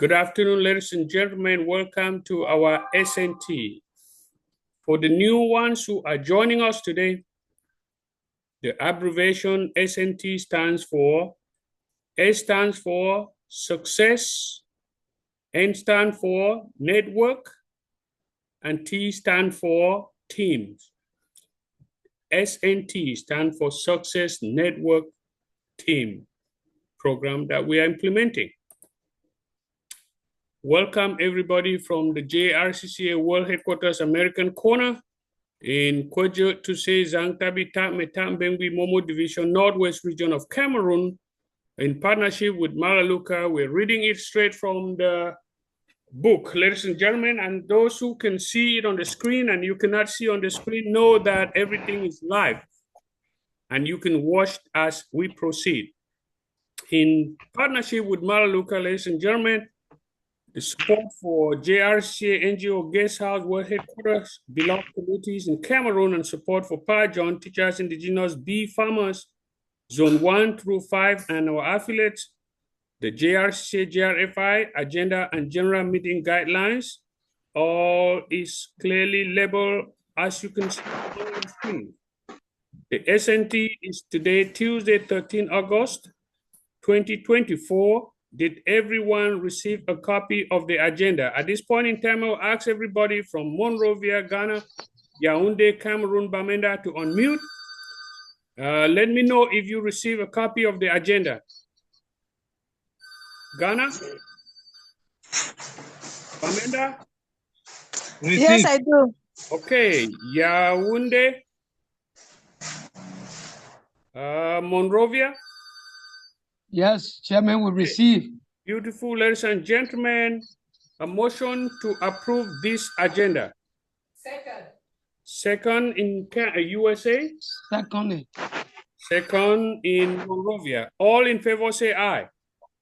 Good afternoon, ladies and gentlemen. Welcome to our SNT. For the new ones who are joining us today, the abbreviation SNT stands for, S stands for success, N stands for network, and T stands for teams. SNT stands for Success Network Team program that we are implementing. Welcome everybody from the Jrcca World Headquarters American Corner in Jrcca Zangtabi Metambengwi Momo Division, Northwest region of Cameroon, in partnership with Malaluka. We're reading it straight from the book, ladies and gentlemen, and those who can see it on the screen and you cannot see on the screen, know that everything is live and you can watch as we proceed. In partnership with Malaluka, ladies and gentlemen, the support for Jrcca NGO Guest House World Headquarters, beloved communities in Cameroon, and support for Pajon, teachers, indigenous bee farmers, Zone 1 through 5, and our affiliates, the Jrcca Jrfi agenda and general meeting guidelines, all is clearly labeled as you can see on the screen. The SNT is today, Tuesday, 13 August, 2024. Did everyone receive a copy of the agenda? At this point in time, I'll ask everybody from Monrovia, Ghana, Yaoundé, Cameroon, Bamenda to unmute. Let me know if you receive a copy of the agenda. Ghana? Bamenda? Yes, I do. Okay, Yaoundé? Monrovia? Yes, Chairman will receive. Beautiful, ladies and gentlemen, a motion to approve this agenda. Second. Second in USA? Secondly. Second in Monrovia. All in favor say aye.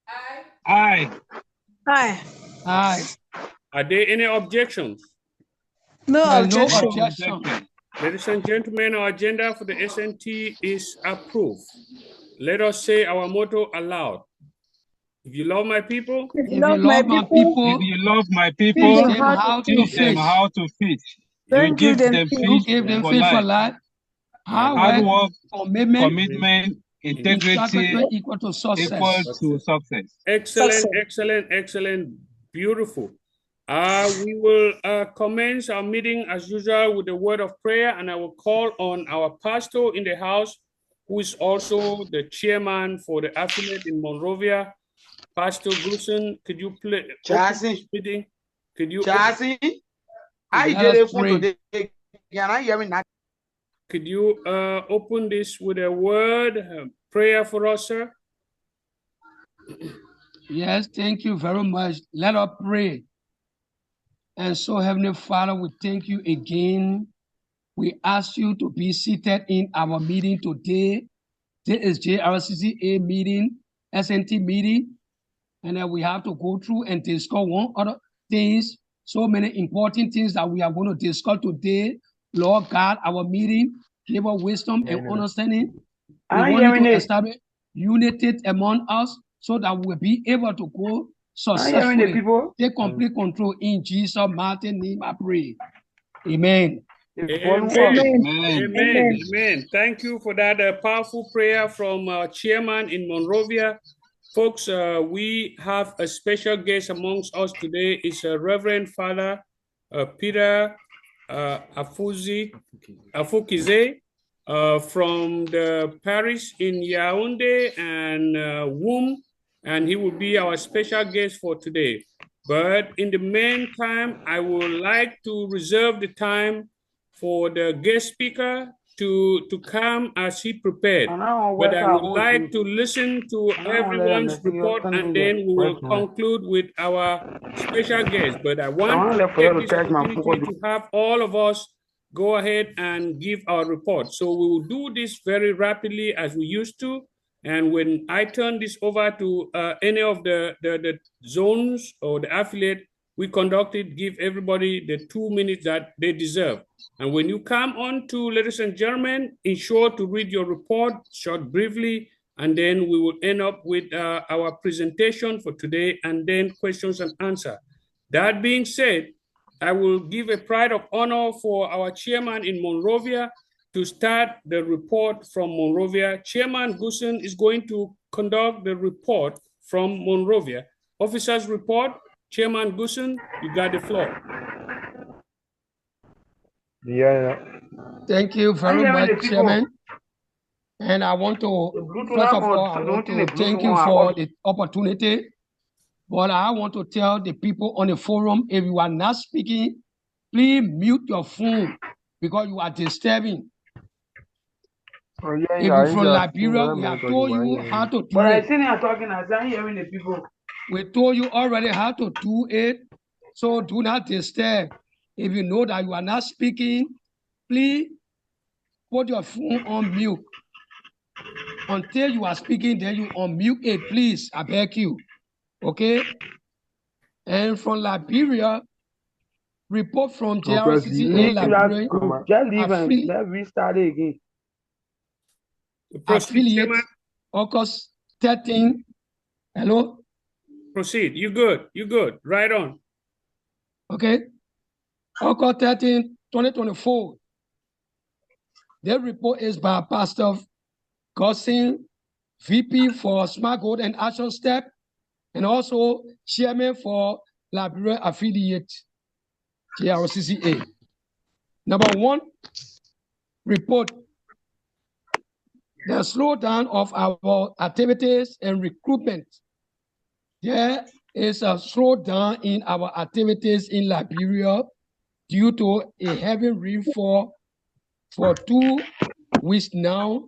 Aye. Aye. Aye. Aye. Are there any objections? No No objection. objection. Ladies and gentlemen, our agenda for the SNT is approved. Let us say our motto aloud. If you love my people, If you love my people, if you love my people, teach them how to teach them fish. how to fish. Don't You give them You fish give them for fish for life. life. Hard Hard work, work, commitment, integrity equal to success. equal to success. excellent, Success. excellent, excellent, beautiful. We will commence our meeting as usual with a word of prayer, and I will call on our pastor in the house, who is also the chairman for the affiliate in Monrovia. Pastor Gruson, could you play Jrcca, meeting? Could you Jrcca, I Let did us it for pray. today. Can I hear me now? could you open this with a word prayer for us, sir? Yes, thank you very much. Let us pray. And so, Heavenly Father, we thank you again. We ask you to be seated in our meeting today. This is Jrcca meeting, SNT meeting, and then we have to go through and discuss one other things, so many important things that we are going to discuss today. Lord God, our meeting, give us wisdom and understanding. We I want you hearing to it. establish unity among us so that we'll be able to go I hearing the successfully. people. Take complete control in Jesus' mighty name, I pray. Amen. The volume up. Amen. Amen. Amen. Amen. Thank you for that powerful prayer from our chairman in Monrovia. Folks, we have a special guest amongst us today. It's Reverend Father Peter Afukize from the parish in Yaoundé and Womb, and he will be our special guest for today. But in the meantime, I would like to reserve the time for the guest speaker to come as he prepared. And I want But work I out would like to listen to everyone's report, and then we will conclude with our special guest. But I want to take this opportunity to have all of us go ahead and give our report. So we will do this very rapidly as we used to. And when I turn this over to any of the zones or the affiliate, we conduct it, give everybody the 2 minutes that they deserve. And when you come on to, ladies and gentlemen, ensure to read your report short briefly and then we will end up with our presentation for today, and then questions and answer. That being said, I will give a pride of honor for our chairman in Monrovia to start the report from Monrovia. Chairman Gusen is going to conduct the report from Monrovia. Officers report. Chairman Gusen, you got the floor. Yeah. Thank you very hearing much, the people? Chairman. And I want The to, Bluetooth first of on, all, I so want don't think to the thank Bluetooth you on, for off. the opportunity. But I want to tell the people on the forum, if you are not speaking, please mute your phone because you are disturbing. Oh, yeah, If you're from Liberia, we have told you how to do But I it. seen you talking, I can't hearing the people. We told you already how to do it, so do not disturb. If you know that you are not speaking, please put your phone on mute. Until you are speaking, then you unmute it, please. I beg you. Okay? And from Liberia, report from Jrcca Liberia. Just leave and let restart it again. Proceed, Affiliate Chairman. August 13. Hello? Proceed. You good. You good. Right on. Okay. August 13, 2024. The report is by Pastor Gossin, VP for Smart Growth and Action Step, and also Chairman for Liberia Affiliate, Jrcca. Number one, report the slowdown of our activities and recruitment. There is a slowdown in our activities in Liberia due to a heavy rainfall for 2 weeks now.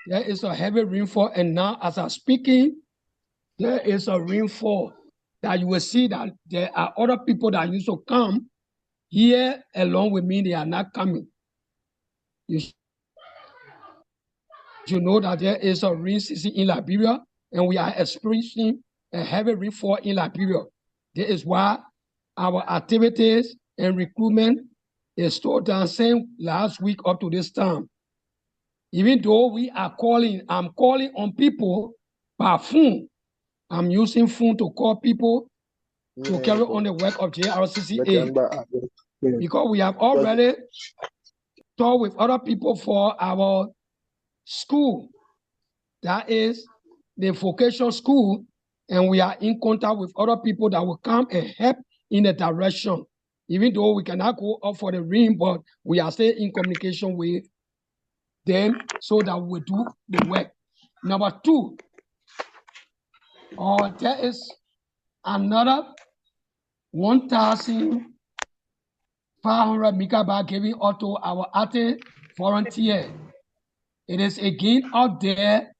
There is a heavy rainfall, and now as I'm speaking, there is a rainfall that you will see that there are other people that used to come here along with me. They are not coming. You should know that there is a rain season in Liberia, and we are experiencing a heavy rainfall in Liberia. This is why our activities and recruitment is slowed down since last week up to this time. Even though we are calling, I'm calling on people by phone. I'm using phone to call people to carry on the work of Jrcca, because we have already talked with other people for our school, that is the vocational school, and we are in contact with other people that will come and help in the direction. Even though we cannot go up for the ring, but we are still in communication with them so that we do the work. Number two, there is another 1,500 megabyte given out to our active volunteer. It is again out there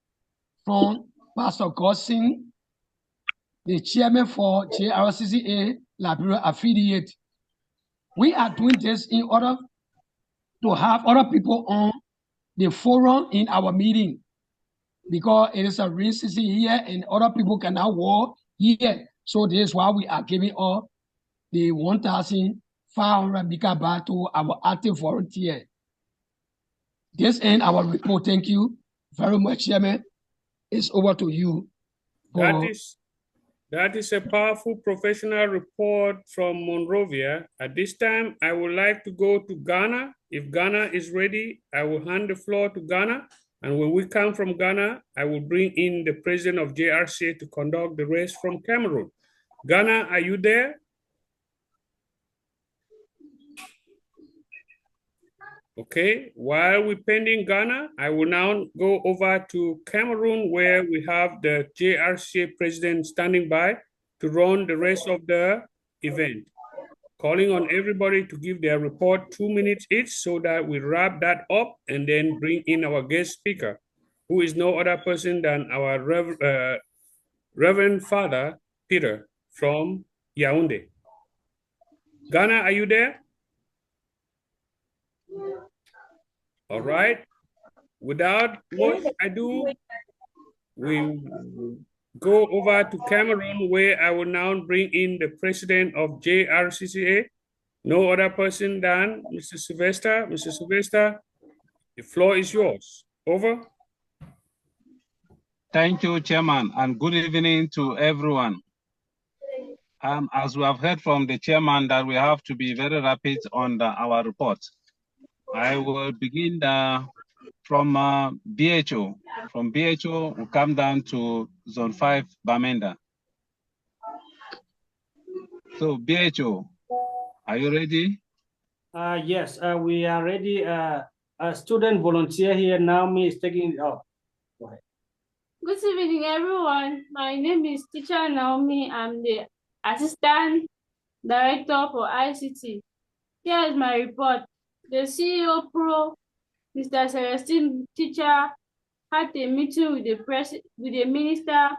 from Pastor Gossin, the chairman for Jrcca Liberia Affiliate. We are doing this in order to have other people on the forum in our meeting, because it is a rain season here and other people cannot walk here. So this is why we are giving up the 1,500 megabyte to our active volunteer. This ends our report. Thank you very much, Chairman. It's over to you. That is a powerful professional report from Monrovia. At this time, I would like to go to Ghana. If Ghana is ready, I will hand the floor to Ghana. And when we come from Ghana, I will bring in the president of Jrcca to conduct the rest from Cameroon. Ghana, are you there? Okay, while we're pending Ghana, I will now go over to Cameroon, where we have the Jrcca president standing by to run the rest of the event. Calling on everybody to give their report 2 minutes each so that we wrap that up and then bring in our guest speaker, who is no other person than our Reverend Father Peter from Yaoundé. Ghana, are you there? All right. Without much ado, we go over to Cameroon, where I will now bring in the president of Jrcca, no other person than Mr. Sylvester. Mr. Sylvester, the floor is yours. Over. Thank you, Chairman, and good evening to everyone. As we have heard from the Chairman that we have to be very rapid on our report. I will begin from BHO. From BHO, we come down to Zone 5, Bamenda. So, BHO, are you ready? Yes, we are ready. A student volunteer here, Naomi, is taking it up. Go ahead. Good evening, everyone. My name is Teacher Naomi. I'm the Assistant Director for ICT. Here is my report. The CEO Pro, Mr. Celestine Teacher, had a meeting with the minister,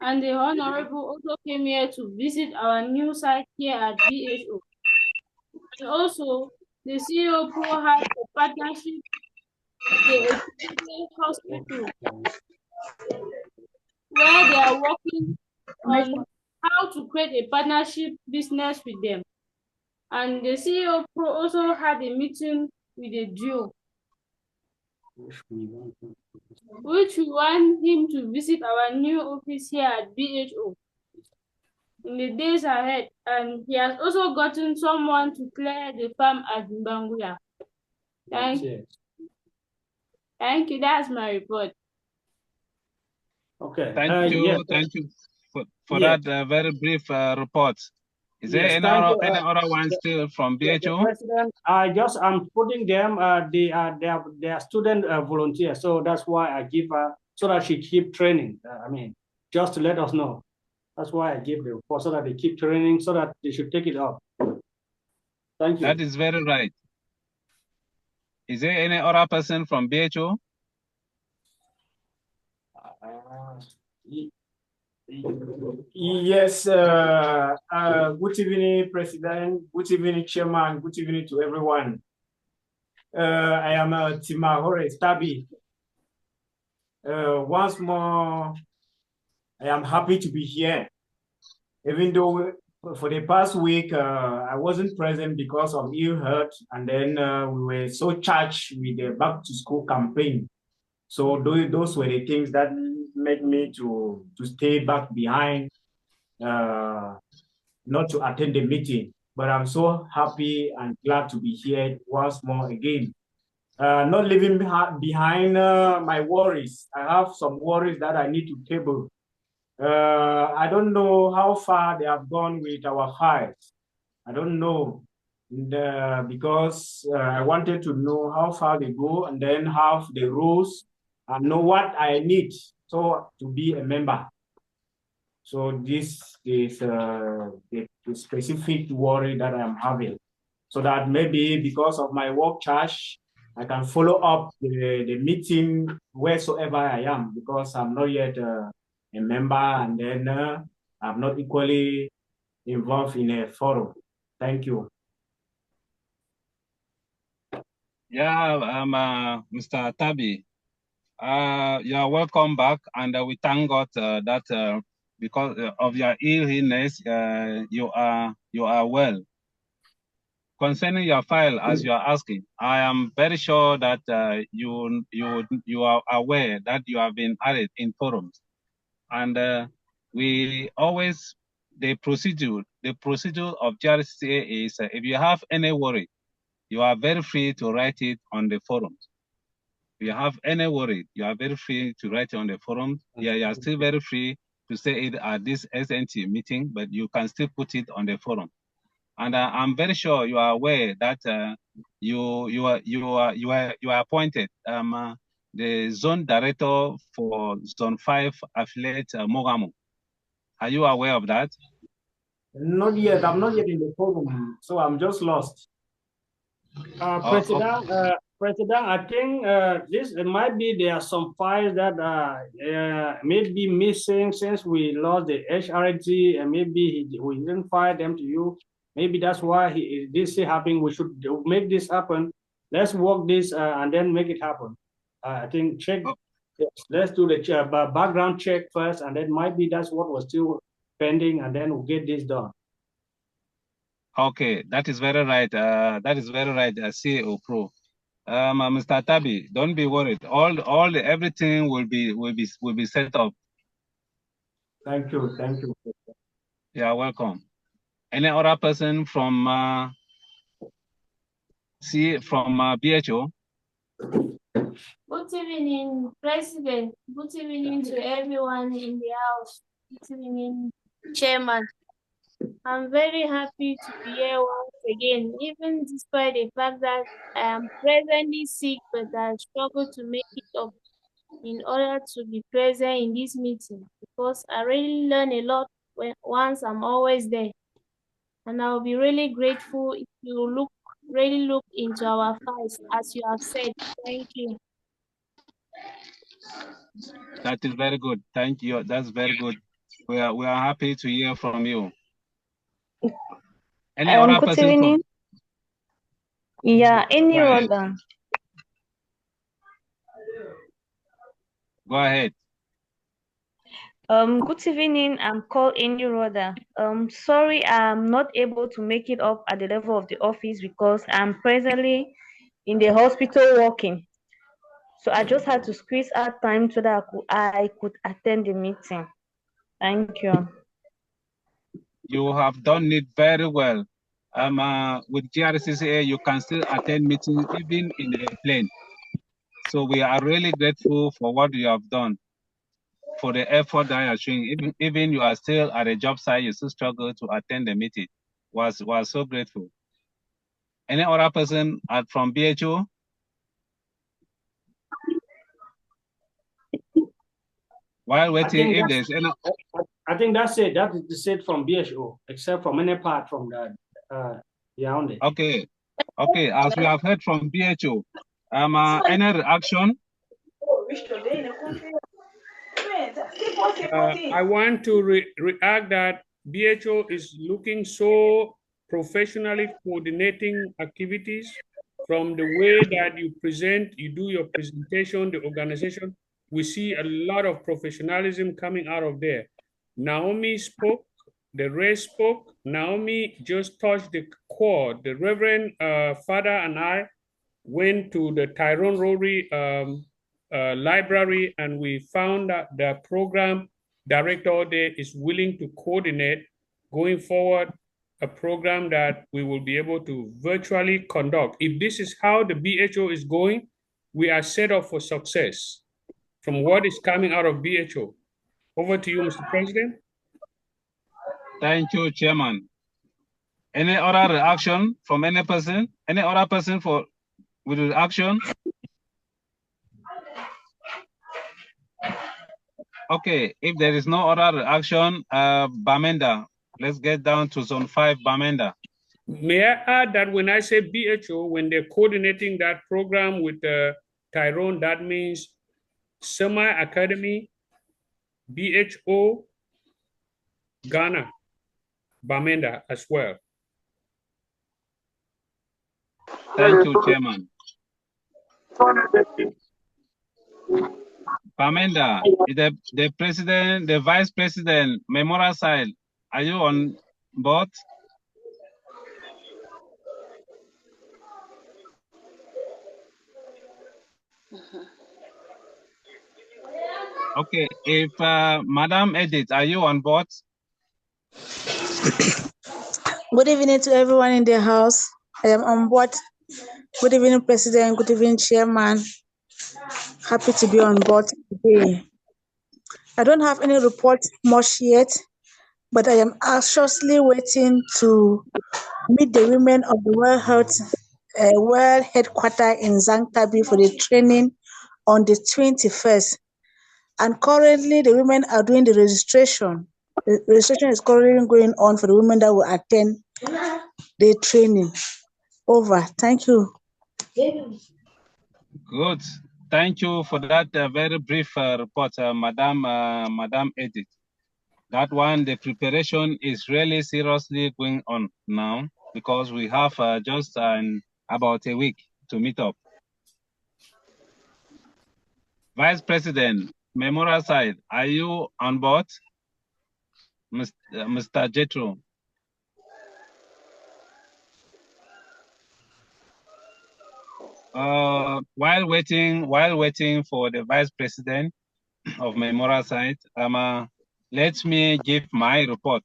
and the Honorable also came here to visit our new site here at BHO. And also, the CEO Pro had a partnership with the educational hospital, where they are working on how to create a partnership business with them. And the CEO Pro also had a meeting with the duo, which we want him to visit our new office here at BHO in the days ahead. And he has also gotten someone to clear the farm at Mbanguya. Thank you. That's my report. Okay. Thank you. Yes. Thank you for Yes. that very brief report. Is there Yes, any thank you. other one still from BHO? President, I'm putting them. They are student volunteers, so that's why I give her so that she keep training. Just to let us know. That's why I give the report so that they keep training, so that they should take it up. Thank you. That is very right. Is there any other person from BHO? Yes, good evening, President. Good evening, Chairman. Good evening to everyone. I am Timahore Stabi. Once more, I am happy to be here. Even though for the past week, I wasn't present because of ill health, and then we were so charged with the back to school campaign. So those were the things that made me to stay back behind, not to attend the meeting. But I'm so happy and glad to be here once more again. Not leaving behind my worries. I have some worries that I need to table. I don't know how far they have gone with our files. I don't know. Because I wanted to know how far they go and then have the rules and know what I need to be a member. So this is the specific worry that I'm having. So that maybe because of my work charge, I can follow up the meeting wheresoever I am, because I'm not yet a member, and then I'm not equally involved in a forum. Thank you. Yeah, Mr. Tabi, you are welcome back, and we thank God that because of your illness, you are well. Concerning your file, as you are asking, I am very sure that you are aware that you have been added in forums, and we always the procedure of Jrcca is if you have any worry, you are very free to write it on the forums. If you have any worry, you are very free to write it on the forums. Yeah, you are still very free to say it at this SNT meeting, but you can still put it on the forum. And I'm very sure you are aware that you are appointed the zone director for Zone 5 affiliate Mogamo. Are you aware of that? Not yet. I'm not yet in the forum, so I'm just lost. President, I think might be there are some files that may be missing since we lost the HRT, and maybe we didn't file them to you. Maybe that's why this is happening. We should make this happen. Let's work this and then make it happen. I think check. Yes, let's do the background check first, and then might be that's what was still pending, and then we'll get this done. Okay, that is very right. That is very right, CEO Pro. Mr. Tabi, don't be worried. Everything will be set up. Thank you. You are welcome. Any other person from BHO? Good evening, President. Good evening to everyone in the house. Good evening, Chairman. I'm very happy to be here once again, even despite the fact that I am presently sick, but I struggle to make it up in order to be present in this meeting because I really learn a lot once I'm always there. And I'll be really grateful if you really look into our files as you have said. Thank you. That is very good. Thank you. That's very good. We are happy to hear from you. Any other Good person evening. Yeah, any Go ahead. other. Go ahead. Good evening. I'm called Any Roda. Sorry, I'm not able to make it up at the level of the office because I'm presently in the hospital working. So I just had to squeeze out time so that I could attend the meeting. Thank you. You have done it very well. With Jrcca, you can still attend meetings even in a plane. So we are really grateful for what you have done, for the effort that you are showing. Even you are still at a job site, you still struggle to attend the meeting. Was so grateful. Any other person from BHO? While waiting, if there's any. I think that's it. That is it from BHO, except from any part from the Yaoundé. Okay. As we have heard from BHO, any reaction? I want to react that BHO is looking so professionally coordinating activities from the way that you do your presentation, the organization. We see a lot of professionalism coming out of there. Naomi spoke, the rest spoke. Naomi just touched the core. The Reverend Father and I went to the Tyrone Rotary library, and we found that the program director there is willing to coordinate going forward a program that we will be able to virtually conduct. If this is how the BHO is going, we are set up for success from what is coming out of BHO. Over to you, Mr. President. Thank you, Chairman. Any other reaction from any person? Any other person with reaction? Okay, if there is no other reaction, Bamenda, let's get down to zone 5, Bamenda. May I add that when I say BHO, when they're coordinating that program with Tyrone, that means Semi Academy, BHO, Ghana, Bamenda as well. Thank you, Chairman. Bamenda, the president, the vice president, Memorial side, are you on board? Okay, if Madam Edith, are you on board? Good evening to everyone in the house. I am on board. Good evening, President. Good evening, Chairman. Happy to be on board today. I don't have any report much yet, but I am anxiously waiting to meet the women of the World Headquarters in Zangtabi for the training on the 21st. And currently, the women are doing the registration. The registration is currently going on for the women that will attend the training. Over. Thank you. Good. Thank you for that very brief report, Madam Edith. That one, the preparation is really seriously going on now because we have just about a week to meet up. Vice President, Memorial side, are you on board? Mr. Jrcca. While waiting for the Vice President of Memorial Site, let me give my report.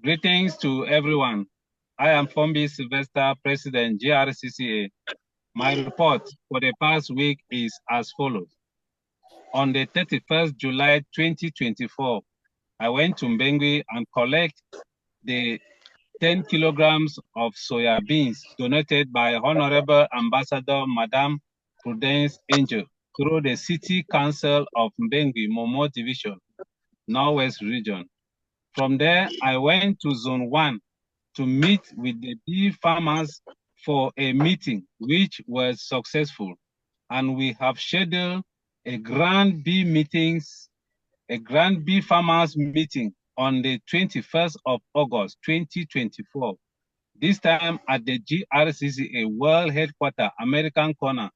Greetings to everyone. I am Fombi Sylvester, President, Jrcca. My report for the past week is as follows. On the 31st July 2024, I went to Mbengui and collect the 10 kilograms of soya beans donated by Honorable Ambassador Madame Prudence Angel through the City Council of Mbengui, Momo Division, Northwest Region. From there, I went to Zone 1 to meet with the bee farmers for a meeting, which was successful. And we have scheduled a grand bee farmers meeting on the 21st of August, 2024. This time at the Jrcca World Headquarters, American Corner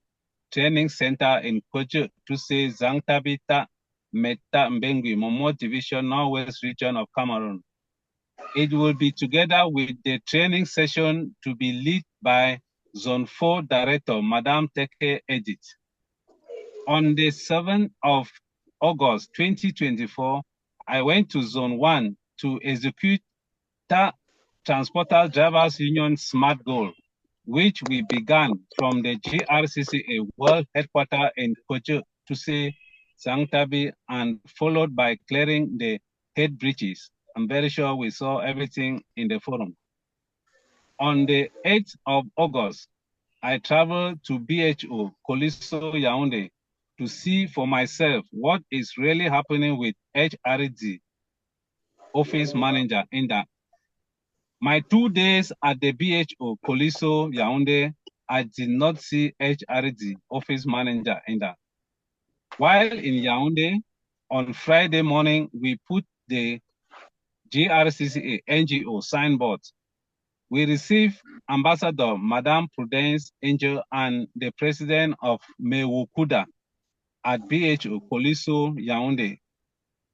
Training Center in Jrcca to say Zangtabita Meta Mbengui, Momo Division, Northwest Region of Cameroon. It will be together with the training session to be led by Zone 4 Director, Madame Teke Edith. On the 7th of August 2024, I went to Zone 1 to execute Transporter Drivers Union SMART Goal, which we began from the Jrcca World Headquarters in Jrcca to say Zangtabi and followed by clearing the head bridges. I'm very sure we saw everything in the forum. On the 8th of August, I traveled to BHO, Coliso, Yaoundé, to see for myself what is really happening with HRD, Office Manager in that. My 2 days at the BHO, Coliso, Yaoundé, I did not see HRD, Office Manager in that. While in Yaoundé, on Friday morning, we put the Jrcca NGO signboard. We received Ambassador Madame Prudence Angel and the President of Mewukuda at BHO Coliso Yaoundé,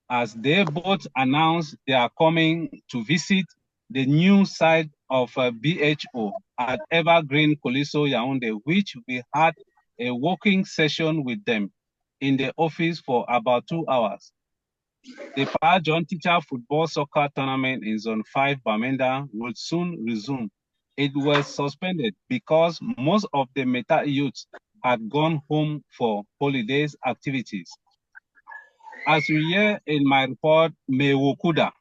as they both announced they are coming to visit the new site of BHO at Evergreen Coliso Yaoundé, which we had a working session with them in the office for about 2 hours. The Pajon Teacher Football Soccer Tournament in Zone 5 Bamenda will soon resume. It was suspended because most of the Meta youths had gone home for holidays activities. As you hear in my report, Mewukuda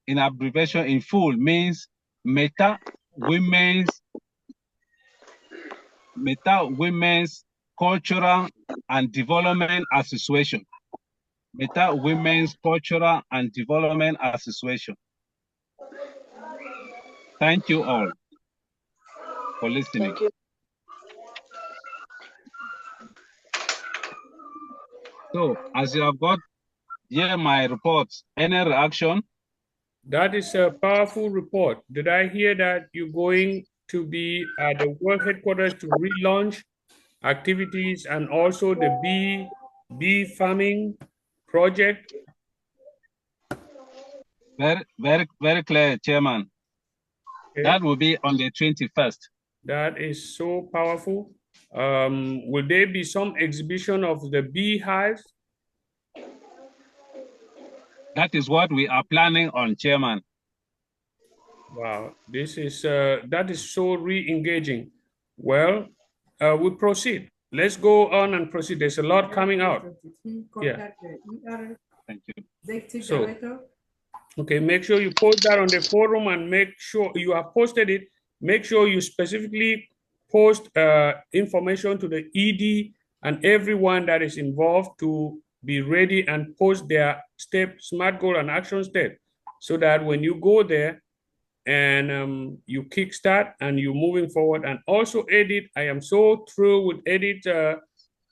in abbreviation in full means Meta Women's Cultural and Development Association. Meta Women's Cultural and Development Association. Thank you all for listening. Thank you. So, as you have got here my reports, any reaction? That is a powerful report. Did I hear that you're going to be at the World Headquarters to relaunch activities and also the bee farming project? Very clear, Chairman. Okay. That will be on the 21st. That is so powerful. Will there be some exhibition of the beehives? That is what we are planning on, Chairman. Wow, this is that is so re-engaging. Well, we proceed. Let's go on and proceed. There's a lot coming out. Yeah. Thank you. So, okay, make sure you post that on the forum and make sure you have posted it. Make sure you specifically post information to the ED and everyone that is involved to be ready and post their SMART goal and action step, so that when you go there and you kickstart and you're moving forward. And also Edith, I am so thrilled with Edith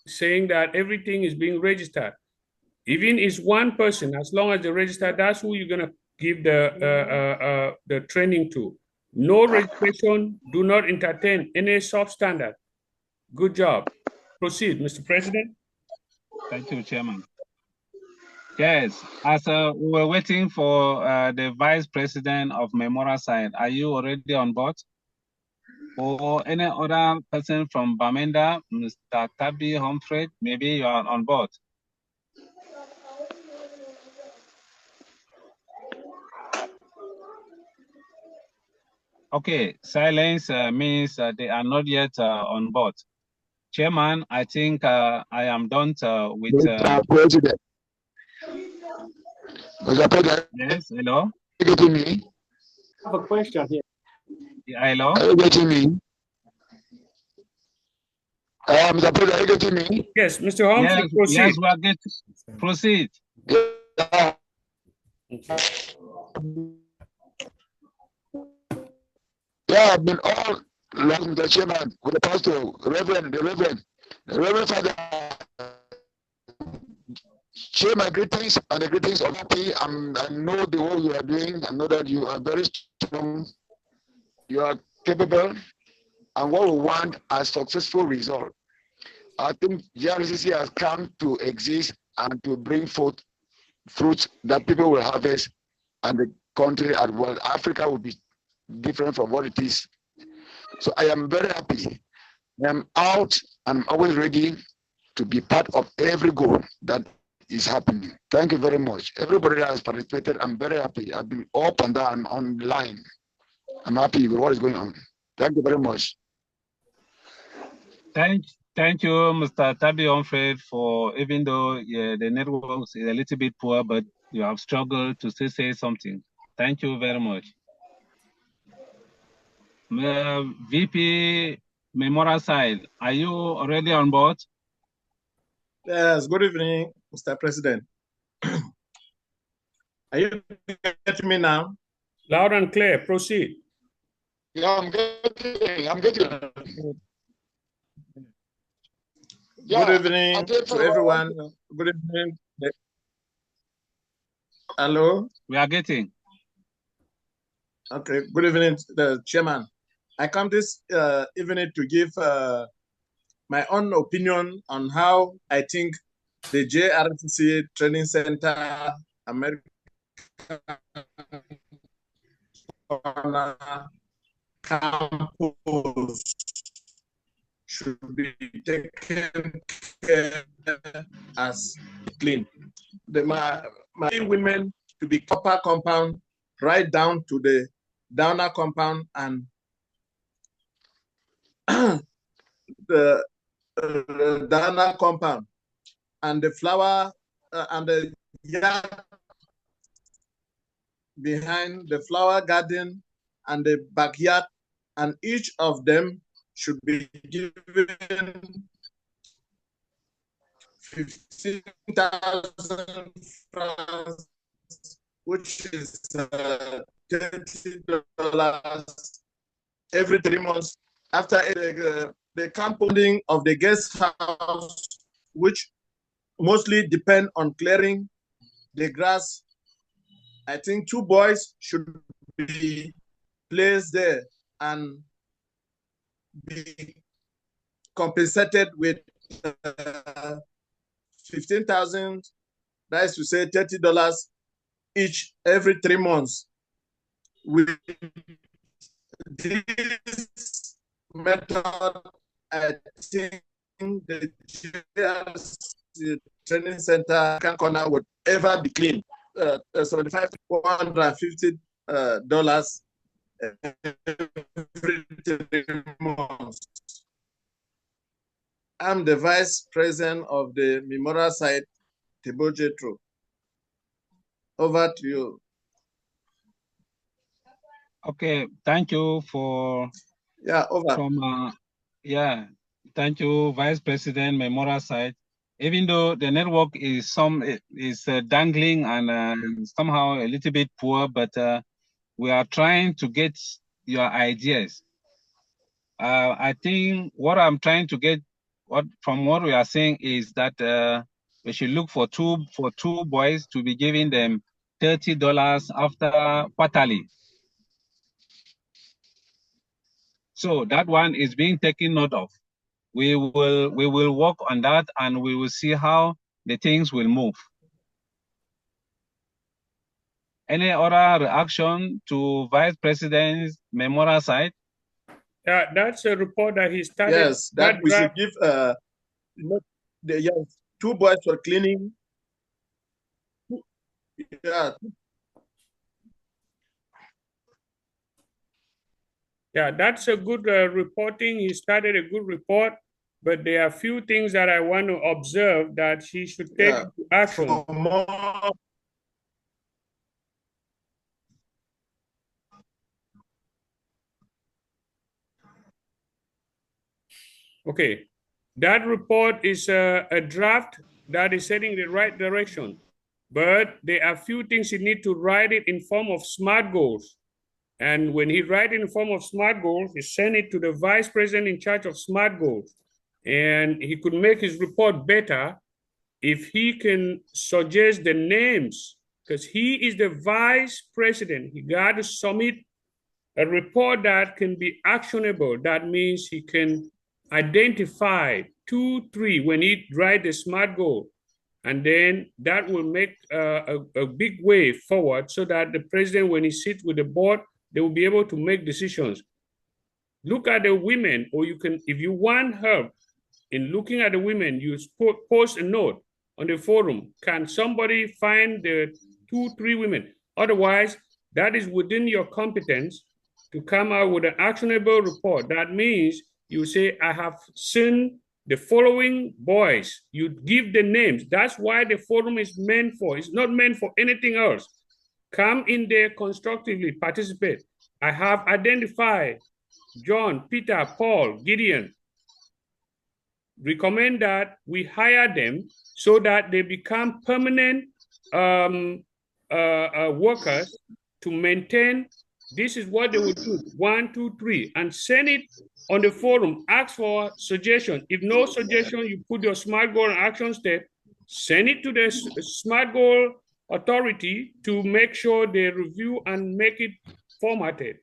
saying that everything is being registered. Even if it's one person, as long as they register, that's who you're gonna give the training to. No registration, do not entertain any substandard. Good job. Proceed, Mr. President. Thank you, Chairman. Yes, as we were waiting for the Vice President of Memorial side, are you already on board? Or any other person from Bamenda, Mr. Tabi Humphrey, maybe you are on board. Okay, silence means they are not yet on board. Chairman, I think I am done with... Mr. President. Mr. President. Yes, hello? Are you getting me? I have a question here. Yeah, hello? Are you getting me? Mr. President, are you getting me? Yes, Mr. Humphrey, yes, proceed. Yes, we are getting... Proceed. Yeah. Yeah, I've been all along the chairman with the pastor, the Reverend Father. Share my greetings and the greetings of happy. I know the work you are doing. I know that you are very strong. You are capable. And what we want a successful result. I think Jrcca has come to exist and to bring forth fruits that people will harvest, and the country as well. Africa will be different from what it is. So I am very happy. I am out and I'm always ready to be part of every goal that is happening. Thank you very much. Everybody that has participated, I'm very happy. I've been up and down online. I'm happy with what is going on. Thank you very much. Thank you, Mr. Tabi Humphrey, for even though the network is a little bit poor, but you have struggled to still say something. Thank you very much. VP Memorial side, are you already on board? Yes, good evening, Mr. President. Are you getting me now? Loud and clear, proceed. Yeah, I'm getting. Yeah, good evening to everyone. Good evening. Hello? We are getting. Okay, good evening, the chairman. I come this evening to give my own opinion on how I think the Jrcca Training Center, America campus should be taken care as clean. My women to be upper compound right down to the downer compound, and the downer compound and the flower and the yard behind the flower garden and the backyard, and each of them should be given 15,000 francs, which is $30 every 3 months after the compounding of the guest house, which mostly depend on clearing the grass. I think 2 boys should be placed there and be compensated with 15,000, that is to say $30 each every 3 months. With this method, I think the training center corner would ever be clean. $7,550 every 3 months. I'm the vice president of the Memorial site, Jrcca. Over to you. Okay, thank you for... Yeah, over. Thank you, Vice President Memorial site. Even though the network is dangling and somehow a little bit poor, but we are trying to get your ideas. I think what I'm trying to get from what we are saying is that we should look for two boys to be giving them $30 after quarterly. So that one is being taken note of. We will work on that, and we will see how the things will move. Any other reaction to Vice President's memorial site? That's a report that he started. Yes, that we should give yes, 2 boys for cleaning. Yeah. Yeah, that's a good reporting. He started a good report, but there are a few things that I want to observe that he should take into action. Okay, that report is a draft that is heading the right direction, but there are a few things he need to write it in form of SMART goals. And when he write in the form of SMART goals, he send it to the vice president in charge of SMART goals. And he could make his report better if he can suggest the names, because he is the vice president. He got to submit a report that can be actionable. That means he can identify 2, 3 when he write the SMART goal. And then that will make a big way forward so that the president, when he sits with the board, they will be able to make decisions. Look at the women, or you can, if you want help in looking at the women, you post a note on the forum. Can somebody find the 2, 3 women? Otherwise, that is within your competence to come out with an actionable report. That means you say, I have seen the following boys. You give the names. That's why the forum is meant for. It's not meant for anything else. Come in there constructively, participate. I have identified John, Peter, Paul, Gideon. Recommend that we hire them so that they become permanent workers to maintain. This is what they would do, 1, 2, 3, and send it on the forum. Ask for suggestion. If no suggestion, you put your SMART goal and action step, send it to the SMART goal authority to make sure they review and make it formatted.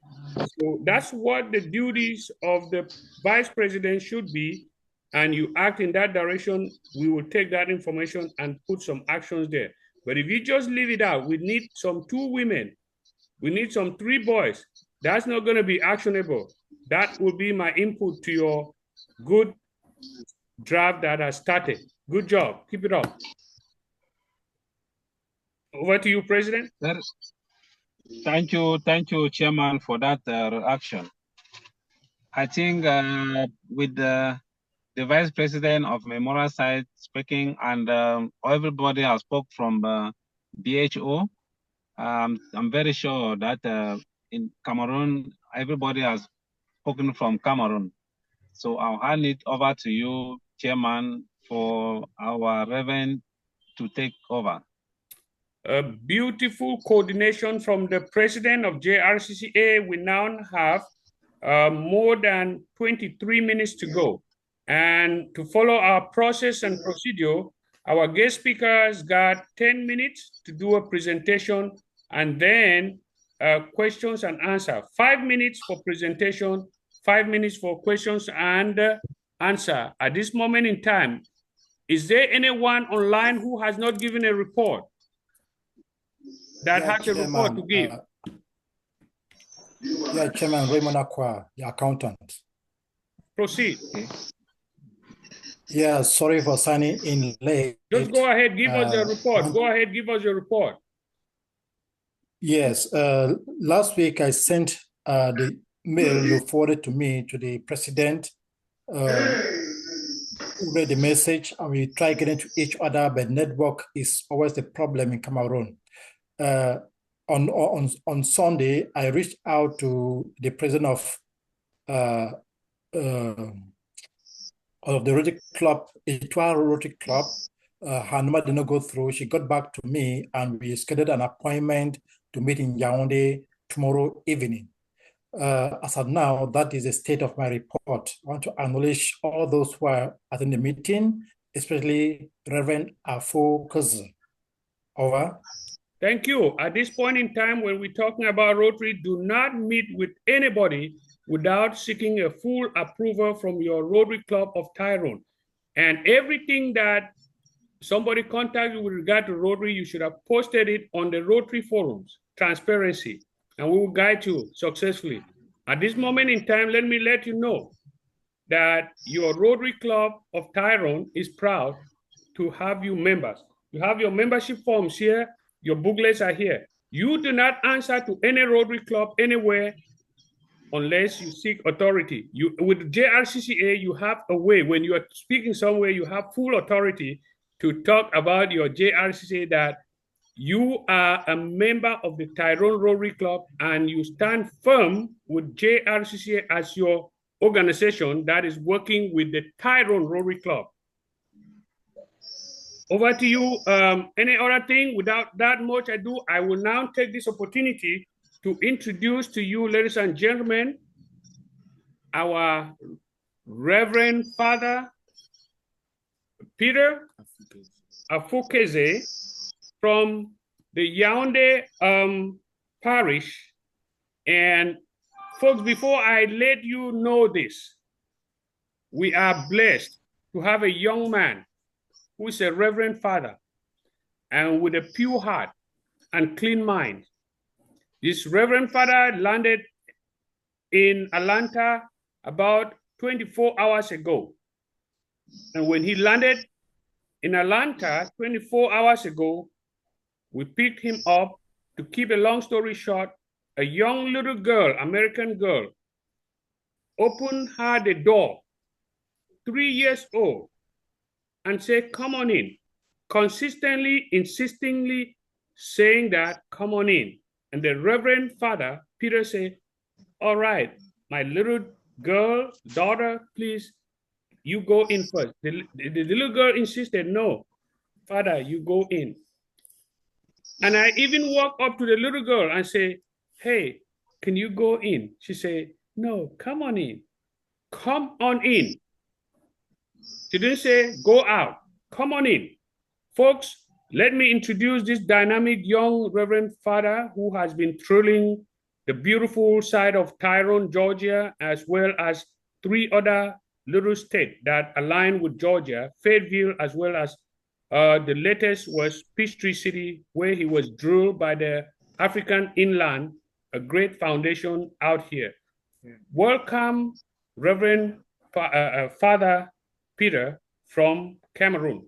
So that's what the duties of the vice president should be. And you act in that direction, we will take that information and put some actions there. But if you just leave it out, we need some 2 women, we need some 3 boys. That's not going to be actionable. That will be my input to your good draft that has started. Good job. Keep it up. Over to you, President. Thank you, Chairman, for that reaction. I think with the Vice President of Memorial Site speaking, and everybody has spoke from BHO, I'm very sure that in Cameroon, everybody has spoken from Cameroon. So I'll hand it over to you, Chairman, for our Reverend to take over. A beautiful coordination from the president of Jrcca. We now have more than 23 minutes to go. And to follow our process and procedure, our guest speakers got 10 minutes to do a presentation, and then questions and answer. 5 minutes for presentation, 5 minutes for questions and answer. At this moment in time, is there anyone online who has not given a report? That has a report to give. Chairman Raymond Akwa, the accountant. Proceed. Yeah, sorry for signing in late. Just go ahead, give us your report. Go ahead, give us your report. Yes, last week I sent the mail you forwarded to me to the president. Read the message, and we try getting to each other, but network is always the problem in Cameroon. On Sunday, I reached out to the president of the Rotary Club, Etoile Rotary Club. Her number did not go through. She got back to me, and we scheduled an appointment to meet in Yaoundé tomorrow evening. As of now, that is the state of my report. I want to acknowledge all those who are attending the meeting, especially Reverend Afo Kuzu. Over. Thank you. At this point in time, when we're talking about Rotary, do not meet with anybody without seeking a full approval from your Rotary Club of Tyrone. And everything that somebody contact you with regard to Rotary, you should have posted it on the Rotary forums, transparency, and we will guide you successfully. At this moment in time, let me let you know that your Rotary Club of Tyrone is proud to have you members. You have your membership forms here, your booklets are here. You do not answer to any Rotary Club anywhere unless you seek authority. With Jrcca, you have a way, when you are speaking somewhere, you have full authority to talk about your Jrcca, that you are a member of the Tyrone Rotary Club and you stand firm with Jrcca as your organization that is working with the Tyrone Rotary Club. Over to you. Any other thing? Without that much ado, I will now take this opportunity to introduce to you, ladies and gentlemen, our Reverend Father Peter Afukeze from the Yaoundé parish. And folks, before I let you know this, we are blessed to have a young man who is a Reverend Father and with a pure heart and clean mind. This Reverend Father landed in Atlanta about 24 hours ago. And when he landed in Atlanta 24 hours ago, we picked him up. To keep a long story short, a young little girl, American girl, opened her the door, 3 years old, and said, "Come on in," consistently, insistingly saying that, "Come on in." And the Reverend Father Peter said, "All right, my little girl, daughter, please, you go in first." The little girl insisted, "No, Father, you go in." And I even walked up to the little girl and say, "Hey, can you go in?" She said, "No, come on in. Come on in." She didn't say, "Go out." Come on in. Folks, let me introduce this dynamic young Reverend Father who has been thrilling the beautiful side of Tyrone, Georgia, as well as 3 other little states that align with Georgia, Fayetteville, as well as the latest was Peachtree City, where he was drilled by the African Inland, a great foundation out here. Yeah. Welcome, Reverend Father Peter from Cameroon.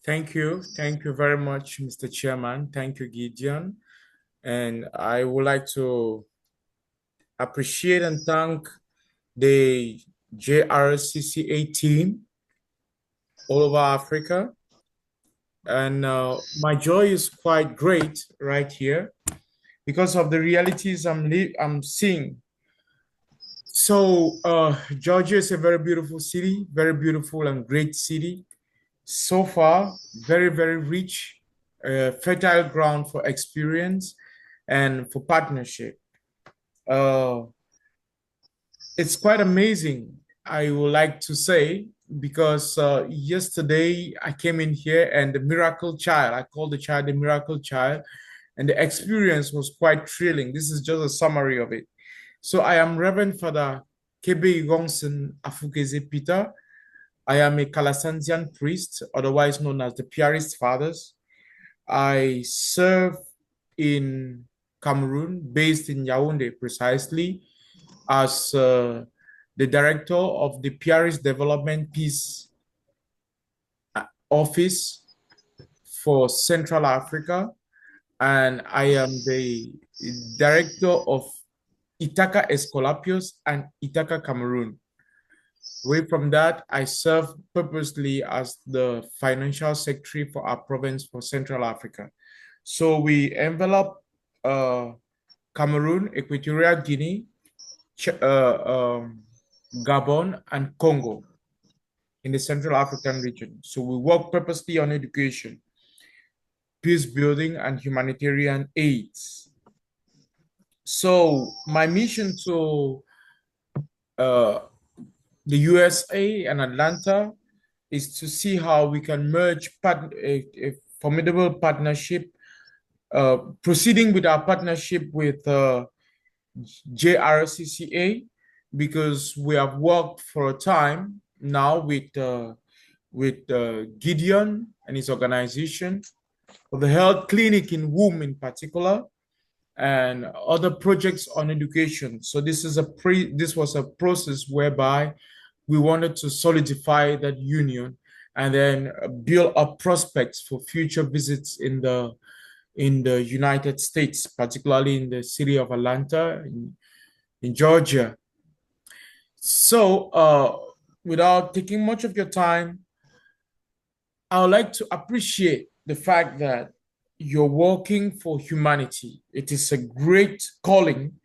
Thank you. Thank you very much, Mr. Chairman. Thank you, Gideon. And I would like to appreciate and thank the Jrcca team all over Africa. And my joy is quite great right here because of the realities I'm seeing. So Georgia is a very beautiful city, very beautiful and great city. So far, very, very rich, fertile ground for experience and for partnership. It's quite amazing, I would like to say, because yesterday I came in here and the miracle child, I called the child the miracle child, and the experience was quite thrilling. This is just a summary of it. So I am Reverend Father Kebe Igongson Afukeze Peter. I am a Kalasanzian priest, otherwise known as the Piarist Fathers. I serve in Cameroon, based in Yaoundé precisely, as the director of the Piarist Development Peace Office for Central Africa. And I am the director of Jrcca Escolapios and Jrcca Cameroon. Away from that, I serve purposely as the financial secretary for our province for Central Africa. So we envelop Cameroon, Equatorial Guinea, Gabon, and Congo in the Central African region. So we work purposely on education, peace building, and humanitarian aids. So my mission to the USA and Atlanta is to see how we can merge a formidable partnership, proceeding with our partnership with Jrcca, because we have worked for a time now with with Gideon and his organization for the health clinic in Womb in particular, and other projects on education. So this was a process whereby we wanted to solidify that union and then build up prospects for future visits in the United States, particularly in the city of Atlanta in Georgia. So without taking much of your time, I would like to appreciate the fact that you're working for humanity. It is a great calling.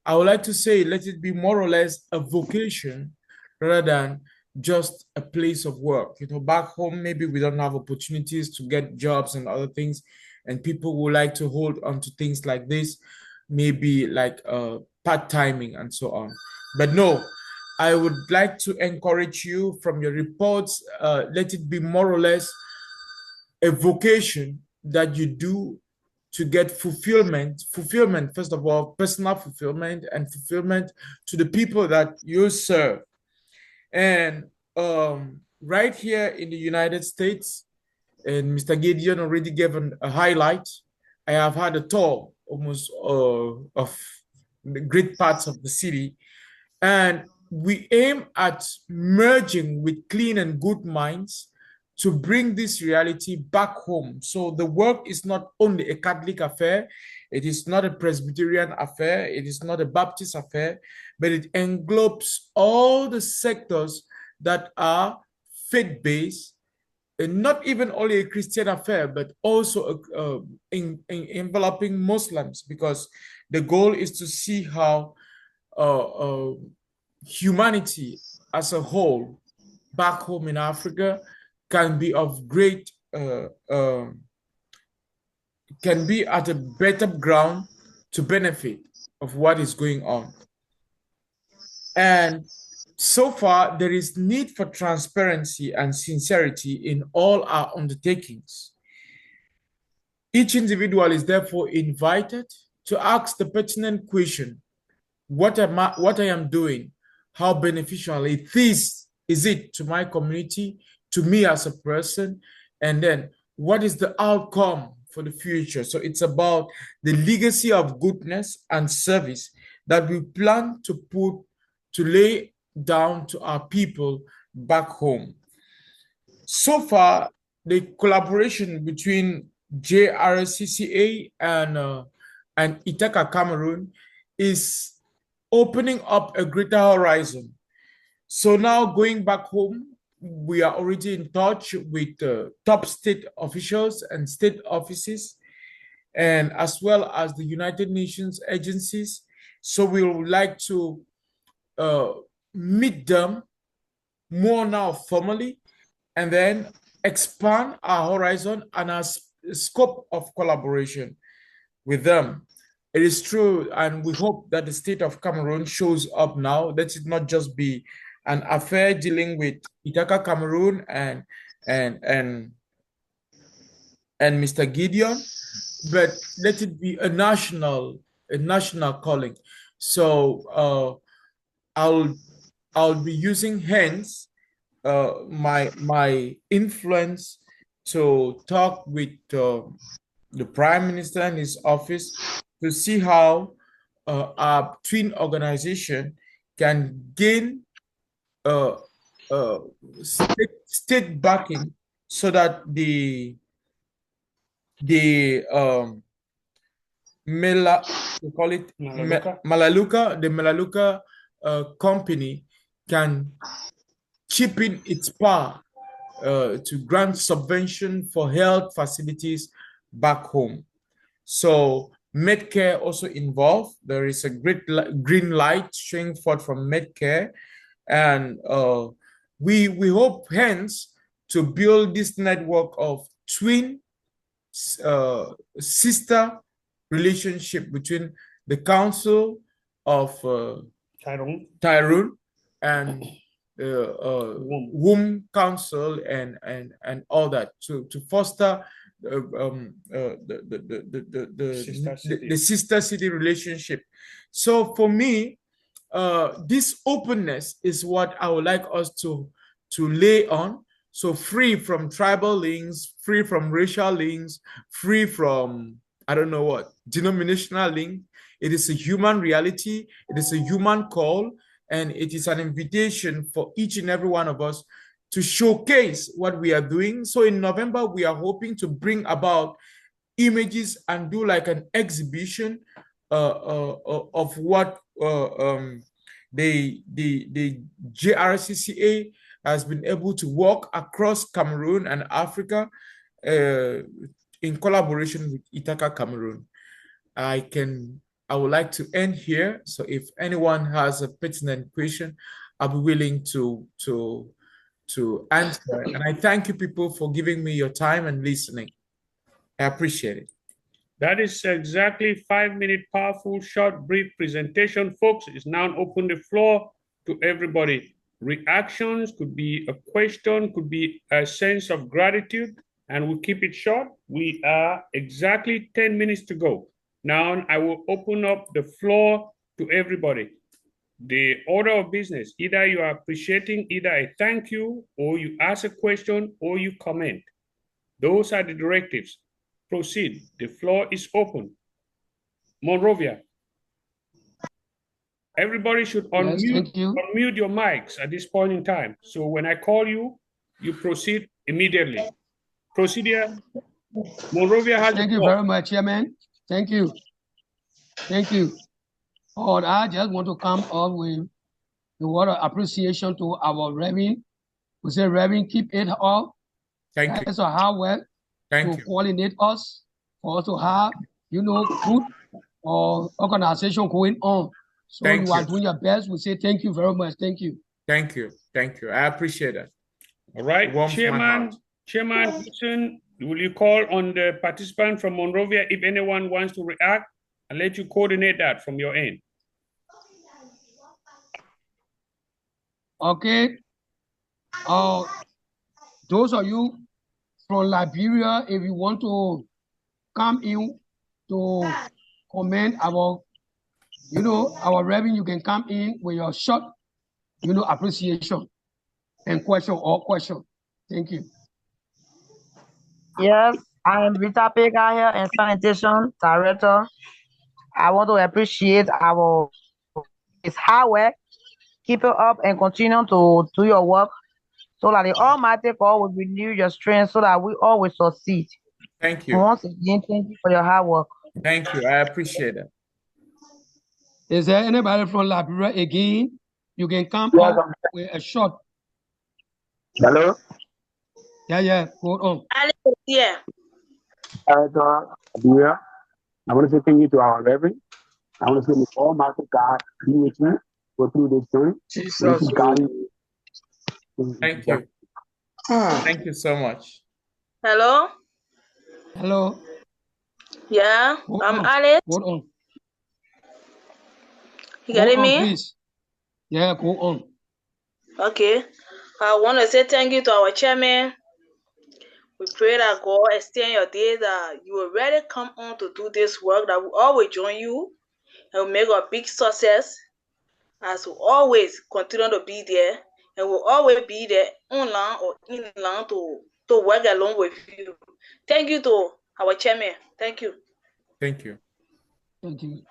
I would like to say, let it be more or less a vocation rather than just a place of work. Back home, maybe we don't have opportunities to get jobs and other things, and people would like to hold on to things like this, maybe like part-timing and so on. But no, I would like to encourage you from your reports, let it be more or less a vocation that you do to get fulfillment, first of all, personal fulfillment and fulfillment to the people that you serve. And right here in the United States, and Mr. Gideon already gave a highlight, I have had a tour almost of the great parts of the city. And we aim at merging with clean and good minds to bring this reality back home. So the work is not only a Catholic affair, it is not a Presbyterian affair, it is not a Baptist affair, but it englobes all the sectors that are faith-based, and not even only a Christian affair, but also enveloping Muslims, because the goal is to see how humanity as a whole back home in Africa can be of great, can be at a better ground to benefit of what is going on. And so far, there is need for transparency and sincerity in all our undertakings. Each individual is therefore invited to ask the pertinent question: what I am doing, how beneficial it is it to my community, to me as a person, and then what is the outcome for the future? So it's about the legacy of goodness and service that we plan to lay down to our people back home. So far, the collaboration between Jrcca and Jrcca Cameroon is opening up a greater horizon. So now going back home, we are already in touch with top state officials and state offices, and as well as the United Nations agencies. So we would like to meet them more now formally, and then expand our horizon and our scope of collaboration with them. It is true, and we hope that the state of Cameroon shows up now. Let it not just be an affair dealing with Jrcca Cameroon and Mr. Gideon, but let it be a national calling. So I'll be using hence my influence to talk with the Prime Minister and his office to see how our twin organization can gain state backing, so that the Melaleuca company can chip in its power to grant subvention for health facilities back home. So Medcare also involved. There is a great green light showing forth from Medcare, and we hope hence to build this network of twin sister relationship between the Council of Tyrone and Womb Council and all that to foster the sister city relationship. So for me, this openness is what I would like us to lay on, So free from tribal links, free from racial links, free from, I don't know what, denominational link. It is a human reality. It is a human call. And it is an invitation for each and every one of us to showcase what we are doing. So in November, we are hoping to bring about images and do like an exhibition of what the Jrcca has been able to walk across Cameroon and Africa in collaboration with Jrcca Cameroon. I would like to end here. So if anyone has a pertinent question, I'll be willing to answer. And I thank you people for giving me your time and listening. I appreciate it. That is exactly 5-minute powerful, short, brief presentation, folks. It's now open the floor to everybody. Reactions could be a question, could be a sense of gratitude, and we'll keep it short. We are exactly 10 minutes to go. Now I will open up the floor to everybody. The order of business, either you are appreciating either a thank you, or you ask a question, or you comment. Those are the directives. Proceed. The floor is open. Monrovia. Everybody should unmute your mics at this point in time. So when I call you, you proceed immediately. Proceed here. Monrovia has Thank you very much, Chairman. Thank you. Thank you. Oh, I just want to come up with the word of appreciation to our Reverend. We say, Reverend, keep it up. Thank you. That's a hard work to coordinate us, for us to have, good organization going on. So you are doing your best. We say thank you very much. Thank you. Thank you. Thank you. I appreciate that. All right. Chairman Gibson, will you call on the participant from Monrovia if anyone wants to react, and let you coordinate that from your end? Okay. Those of you from Liberia, if you want to come in to comment our, our revenue, you can come in with your short, appreciation and question or question. Thank you. Yes, I am Rita Pega here and sanitation director. I want to appreciate it's hard work. Keep it up and continue to do your work so that the Almighty God will renew your strength so that we always succeed. Thank you. Once again, thank you for your hard work. Thank you. I appreciate it. Is there anybody from Liberia again? You can come up with a short. Hello? Yeah, go on. Yeah. Liberia. I want to say thank you to our Reverend. I want to say, Almighty God be with you. Go through this journey. Jesus. Thank you. Thank you so much. Hello? Hello. Yeah, I'm Alice. Hold on. You getting me? Please. Yeah, go on. Okay. I want to say thank you to our chairman. We pray that God extend your days, that you will really come on to do this work, that we always join you and we make a big success, as we always continue to be there, and we'll always be there online or inland to work along with you. Thank you to our chairman. Thank you. Thank you. Thank you.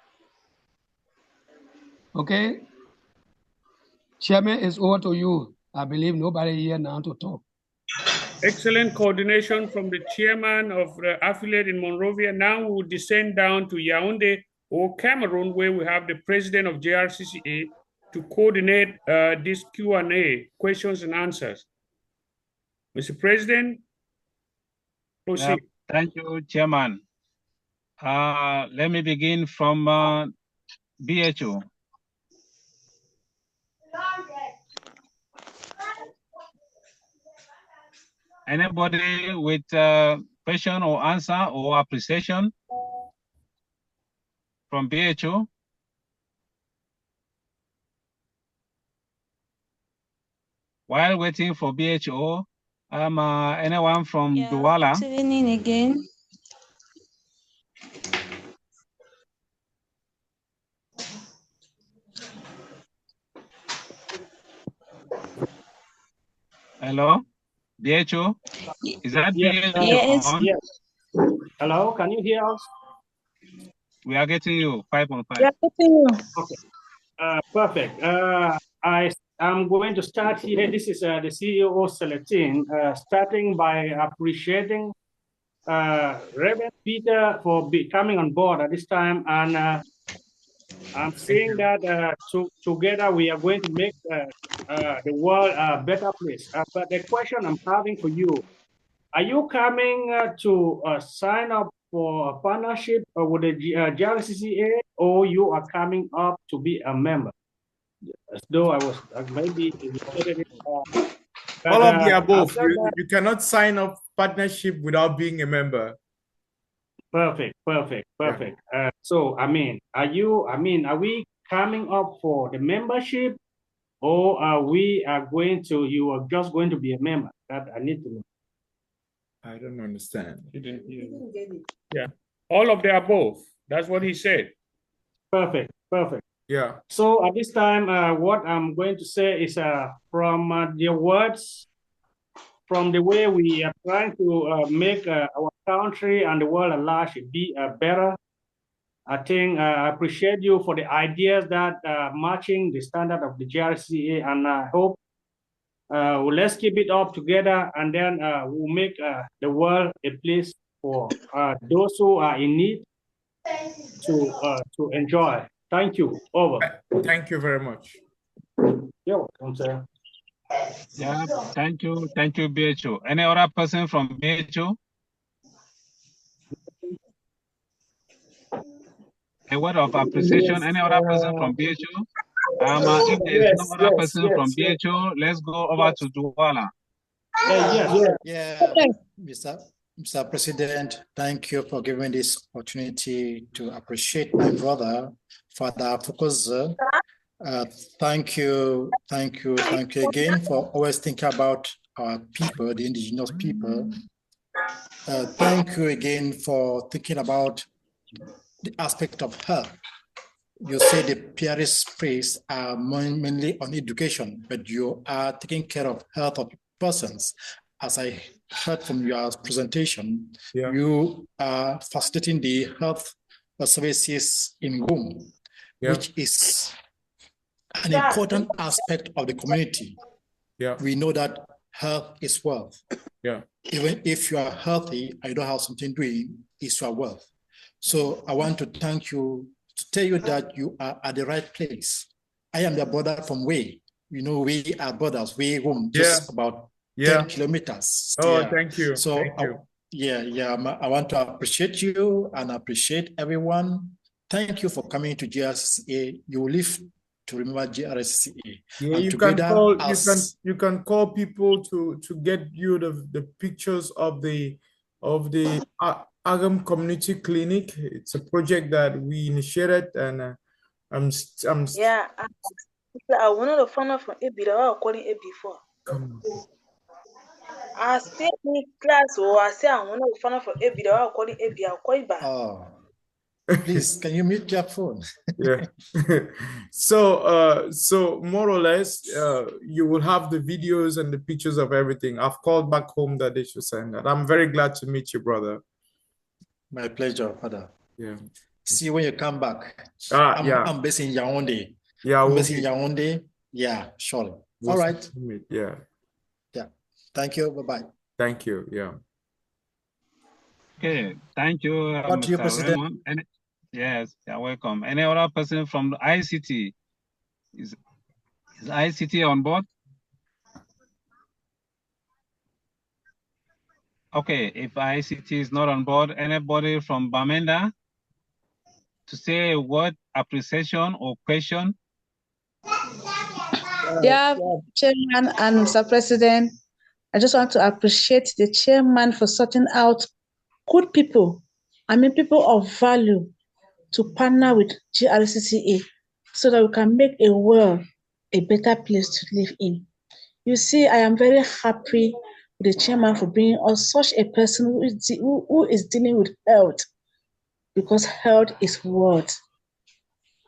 Okay. Chairman, it's over to you. I believe nobody here now to talk. Excellent coordination from the chairman of the affiliate in Monrovia. Now we will descend down to Yaoundé or Cameroon, where we have the president of Jrcca to coordinate this Q&A, questions and answers. Mr. President, proceed. Thank you, Chairman. Let me begin from BHO. Anybody with question or answer or appreciation from BHO? While waiting for BHO, anyone from Douala? Good evening again. Hello? BHO? Is that Yes. BHO Yes. on? Yes. Hello, can you hear us? We are getting you 5 on 5. Yeah, continue. Okay. Perfect. I'm going to start here. This is the CEO Selectin, starting by appreciating Reverend Peter for coming on board at this time, and I'm saying that together we are going to make the world a better place. But the question I'm having for you, are you coming to sign up for a partnership with the Jrcca, or you are coming up to be a member? As though I was maybe you said it, All of the above. after that, You cannot sign up partnership without being a member. perfect. So are we coming up for the membership, or you are just going to be a member? That I need to know. I don't understand. You didn't get it. Yeah. All of the above. That's what he said. Perfect. Yeah. So at this time, what I'm going to say is from the words, from the way we are trying to make our country and the world at large be better. I think I appreciate you for the ideas that matching the standard of the Jrcca, and I hope let's keep it up together, and then we'll make the world a place for those who are in need to enjoy. Thank you. Over. Thank you very much. You're welcome, sir. Yeah, thank you, BHO. Any other person from BHO? A word of appreciation. Yes, Any other person from BHO? If there is no other person from BHO, let's go over to Duwala. Yeah, Mr. President, thank you for giving this opportunity to appreciate my brother, Father Focus. Thank you again for always thinking about our people, the indigenous people. Thank you again for thinking about the aspect of health. You say the PRS praise are mainly on education, but you are taking care of health of persons. As I heard from your presentation, you are facilitating the health services in home, which is an important aspect of the community. We know that health is wealth. Even if you are healthy and you don't have something doing, it's your wealth. So I want to thank you, to tell you that you are at the right place. I am your brother from Way. You know, we are brothers, Way home, just about 10 kilometers. Oh, thank you. So thank you. I want to appreciate you and appreciate everyone. Thank you for coming to Jrcca. You will live to remember Jrcca. Yeah, and you can call people to get you the pictures of the Agam Community Clinic. It's a project that we initiated, and Yeah, I wanted to find out from AB that I was calling AB before. Come on. I stay in class, or I say I want to find out from AB that I was calling AB. I'll call you back. Oh, please, can you mute your phone? Yeah. So more or less, you will have the videos and the pictures of everything. I've called back home that they should send that. I'm very glad to meet you, brother. My pleasure, Father. Yeah. See you when you come back. I'm based in Yaoundé. Yeah, I'm based in Yaoundé. Yeah, surely. All right. Yeah. Yeah. Thank you. Bye-bye. Thank you. Yeah. Okay. Thank you, What to you, Mr. President? Raymond. Yes, you're welcome. Any other person from the ICT? Is ICT on board? Okay, if ICT is not on board, anybody from Bamenda to say a word, appreciation or question? Yeah, Chairman and Mr. President, I just want to appreciate the Chairman for sorting out good people, people of value, to partner with Jrcca so that we can make a world a better place to live in. You see, I am very happy with the Chairman for bringing us such a person who is dealing with health, because health is wealth.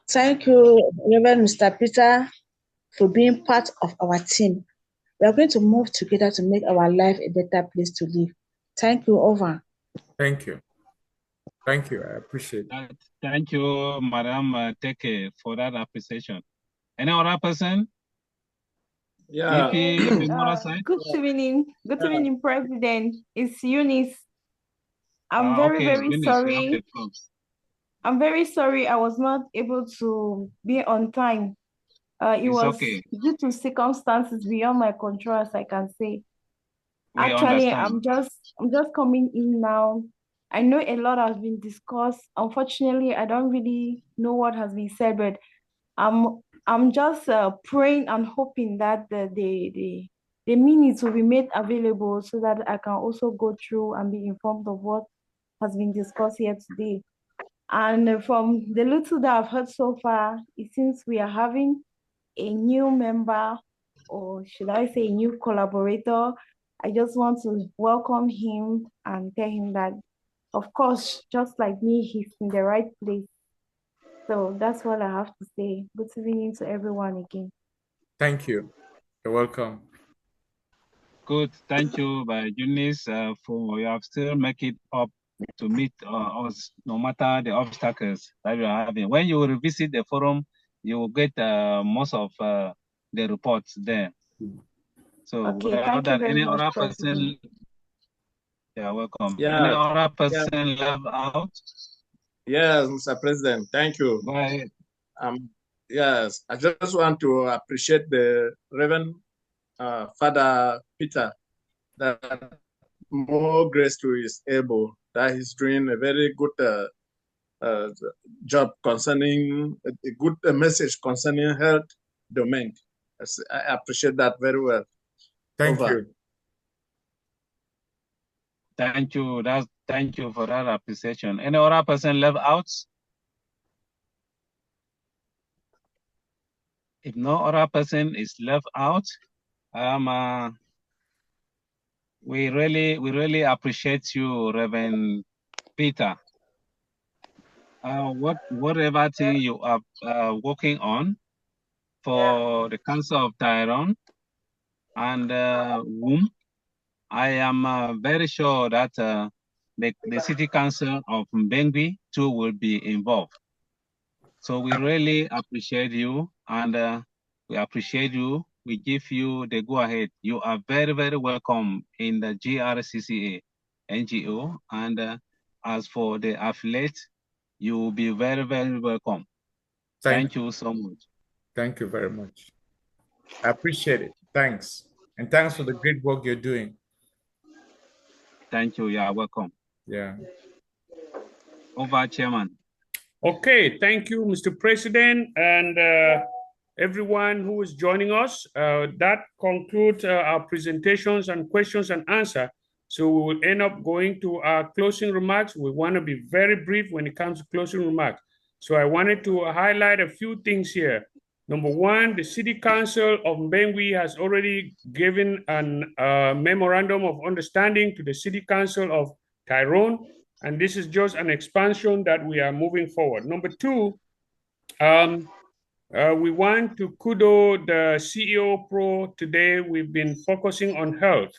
Thank you, Reverend Mr. Peter, for being part of our team. We are going to move together to make our life a better place to live. Thank you. Over. Thank you. Thank you. I appreciate it. Thank you, Madam Teke, for that appreciation. Any other person? Yeah. Good evening. Good evening, President. It's Eunice. I'm very, very Eunice, sorry. I'm very sorry I was not able to be on time. It was okay. due to circumstances beyond my control, as I can say. We Actually, understand. I'm just coming in now. I know a lot has been discussed. Unfortunately, I don't really know what has been said, but I'm just praying and hoping that the minutes will be made available so that I can also go through and be informed of what has been discussed here today. And from the little that I've heard so far, it seems we are having a new member, or should I say a new collaborator. I just want to welcome him and tell him that, of course, just like me, he's in the right place. So that's what I have to say. Good evening to everyone again. Thank you. You're welcome. Good. Thank you, Eunice, for you have still make it up to meet us no matter the obstacles that we are having. When you revisit the forum, you will get most of the reports there. So Okay, without thank you that, very any much, other President. person, yeah, welcome. Yeah. Any other person left out? Yes, Mr. President, thank you. Go ahead. Yes, I just want to appreciate the Reverend Father Peter, that more grace to his able, that he's doing a very good job concerning a good message concerning health domain. I appreciate that very well. Thank you. Thank you. Thank you for that appreciation. Any other person left out? If no other person is left out, we really appreciate you, Reverend Peter. Whatever thing you are working on for the Council of Tyrone and womb, I am very sure that the City Council of Mbengbi too will be involved. So we really appreciate you, and we appreciate you. We give you the go-ahead. You are very, very welcome in the Jrcca NGO. And as for the affiliate, you will be very, very welcome. Thank you so much. Thank you very much. I appreciate it. Thanks. And thanks for the great work you're doing. Thank you. Yeah, welcome. Yeah. Over, Chairman. Okay, thank you, Mr. President, and everyone who is joining us. That concludes our presentations and questions and answer. So we will end up going to our closing remarks. We want to be very brief when it comes to closing remarks. So I wanted to highlight a few things here. Number one, the City Council of Mbengwi has already given a memorandum of understanding to the City Council of Tyrone, and this is just an expansion that we are moving forward. Number two, we want to kudo the CEO Pro today. We've been focusing on health.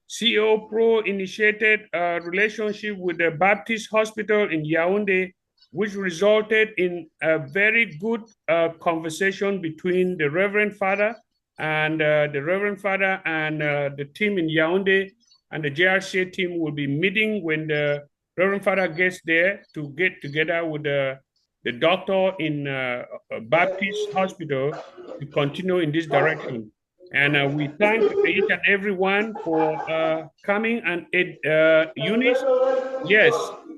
CEO Pro initiated a relationship with the Baptist Hospital in Yaoundé, which resulted in a very good conversation between the Reverend Father and the team in Yaoundé, and the Jrcca team will be meeting when the Reverend Father gets there to get together with the doctor in Baptist Hospital to continue in this direction. And we thank each and everyone for coming. And Eunice, yes,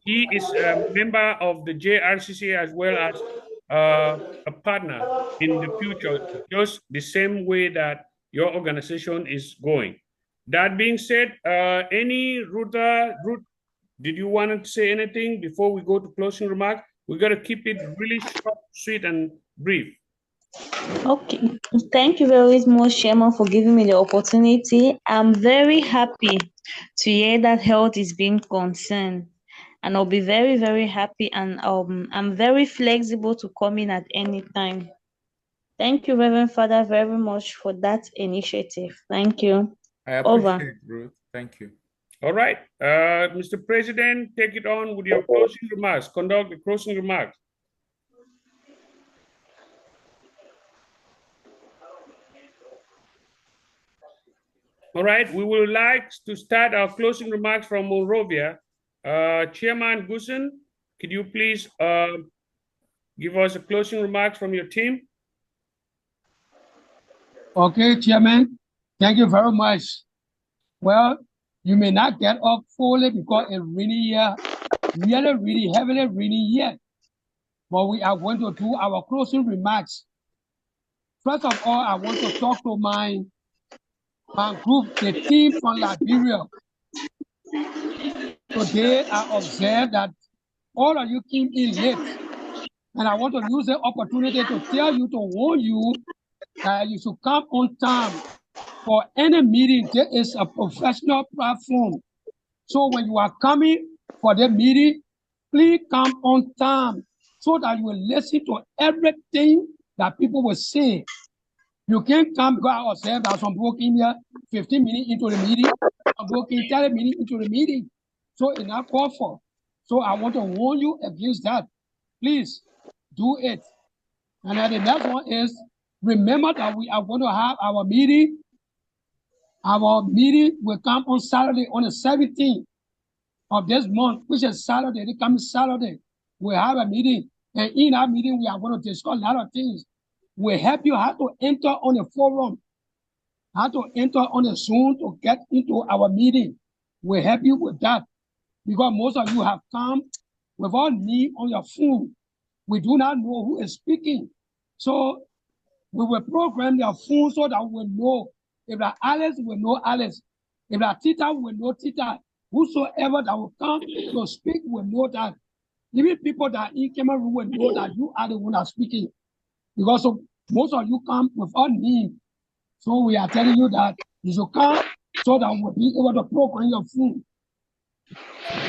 he is a member of the Jrcca as well as a partner in the future, just the same way that your organization is going. That being said, Ruth, did you want to say anything before we go to closing remarks? We got to keep it really short, sweet, and brief. Okay, thank you very much, Chairman, for giving me the opportunity. I'm very happy to hear that health is being concerned, and I'll be very, very happy, and I'm very flexible to come in at any time. Thank you, Reverend Father, very much for that initiative. Thank you. I appreciate it, Ruth. Thank you. All right, Mr. President, take it on with your closing remarks. Conduct the closing remarks. All right, we would like to start our closing remarks from Monrovia. Chairman Gusen, could you please give us a closing remarks from your team? Okay, Chairman, thank you very much. Well, you may not get up fully because it's raining here, really heavily raining here. But we are going to do our closing remarks. First of all, I want to talk to my group, the team from Liberia. Today, I observed that all of you came in late. And I want to use the opportunity to tell you, to warn you, that you should come on time for any meeting. There is a professional platform. So when you are coming for the meeting, please come on time so that you will listen to everything that people will say. You can't come by yourself. That some people came here 15 minutes into the meeting, some people came 30 minutes into the meeting. So it's not called for. So I want to warn you against that. Please do it. And then the next one is, remember that we are going to have our meeting. Our meeting will come on Saturday, on the 17th of this month, which is Saturday. The coming Saturday, we'll have a meeting. And in that meeting, we are going to discuss a lot of things. We'll help you how to enter on the forum, how to enter on the Zoom to get into our meeting. We'll help you with that, because most of you have come without me on your phone. We do not know who is speaking. So we will program your phone so that we will know. If that Alice, we will know Alice. If that Tita, we will know Tita. Whosoever that will come to speak will know that. Even people that in Cameroon will know that you are the one that's speaking. Because so most of you come without me. So we are telling you that you should come so that we'll be able to program your phone.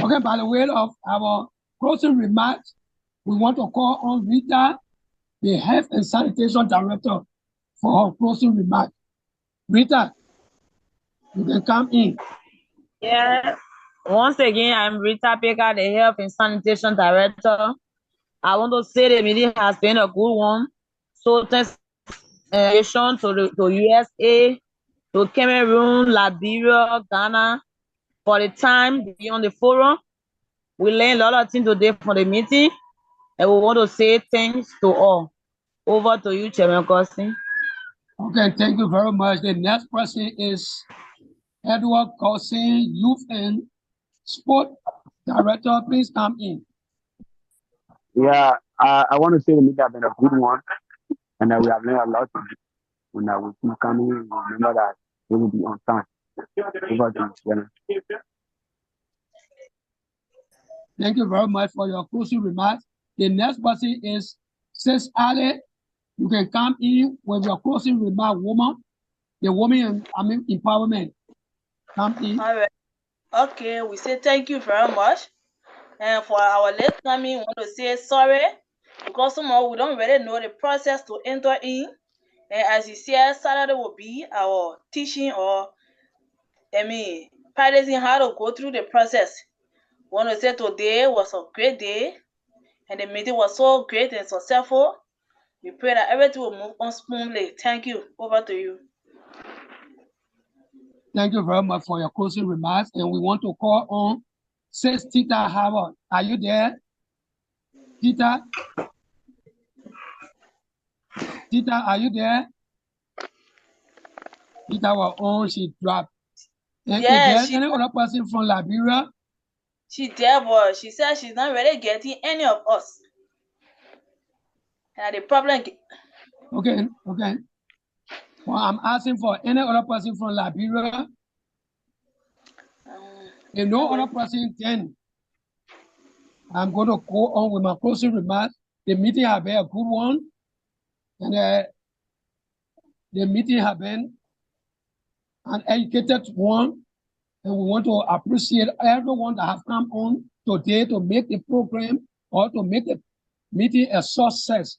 Okay, by the way of our closing remarks, we want to call on Rita, the Health and Sanitation Director, for her closing remarks. Rita, you can come in. Yeah. Once again, I'm Rita Baker, the Health and Sanitation Director. I want to say the meeting has been a good one. So thanks to USA, to Cameroon, Liberia, Ghana, for the time to be on the forum. We learned a lot of things today from the meeting, and we want to say thanks to all. Over to you, Chairman Gosling. Okay, thank you very much. The next person is Edward Gosling, Youth and Sport Director. Please come in. Yeah, I want to say the meeting has been a good one, and that we have learned a lot. And that we keep coming, remember that we will be on time. Over to you. Thank you very much for your closing remarks. The next person is Sis Ali. You can come in with your closing remark, woman. The woman empowerment. Come in. All right. Okay, we say thank you very much. And for our late coming, we want to say sorry because somehow we don't really know the process to enter in. And as you said, Saturday will be our teaching or practicing how to go through the process. We want to say today was a great day and the meeting was so great and successful. We pray that everything will move on smoothly. Thank you. Over to you. Thank you very much for your closing remarks. And we want to call on Sis Tita Howard. Are you there? Tita? Tita, are you there? Tita was on, she dropped. And Yeah, is there any other person from Liberia? She there, but she said she's not really getting any of us. And the problem. Okay. Well, I'm asking for any other person from Liberia. If no other person, then I'm going to go on with my closing remarks. The meeting has been a good one. And the meeting has been an educated one. And we want to appreciate everyone that has come on today to make the program or to make the meeting a success.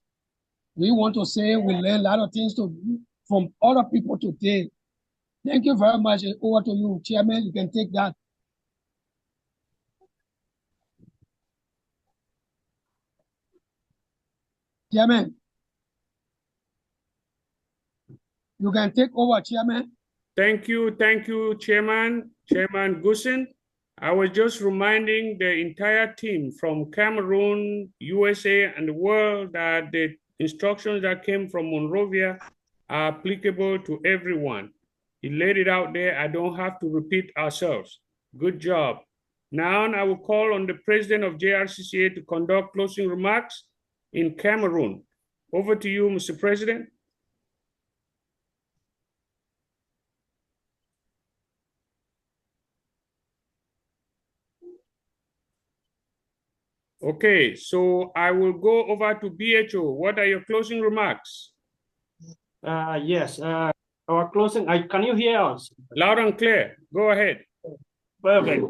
We want to say we learn a lot of things from other people today. Thank you very much. Over to you, Chairman. You can take that. Chairman, you can take over, Chairman. Thank you, Chairman Gusin. I was just reminding the entire team from Cameroon, USA, and the world that the instructions that came from Monrovia are applicable to everyone. He laid it out there. I don't have to repeat ourselves. Good job. Now I will call on the president of Jrcca to conduct closing remarks in Cameroon. Over to you, Mr. President. Okay, so I will go over to BHO. What are your closing remarks? Yes, our closing, can you hear us? Loud and clear. Go ahead. Perfect.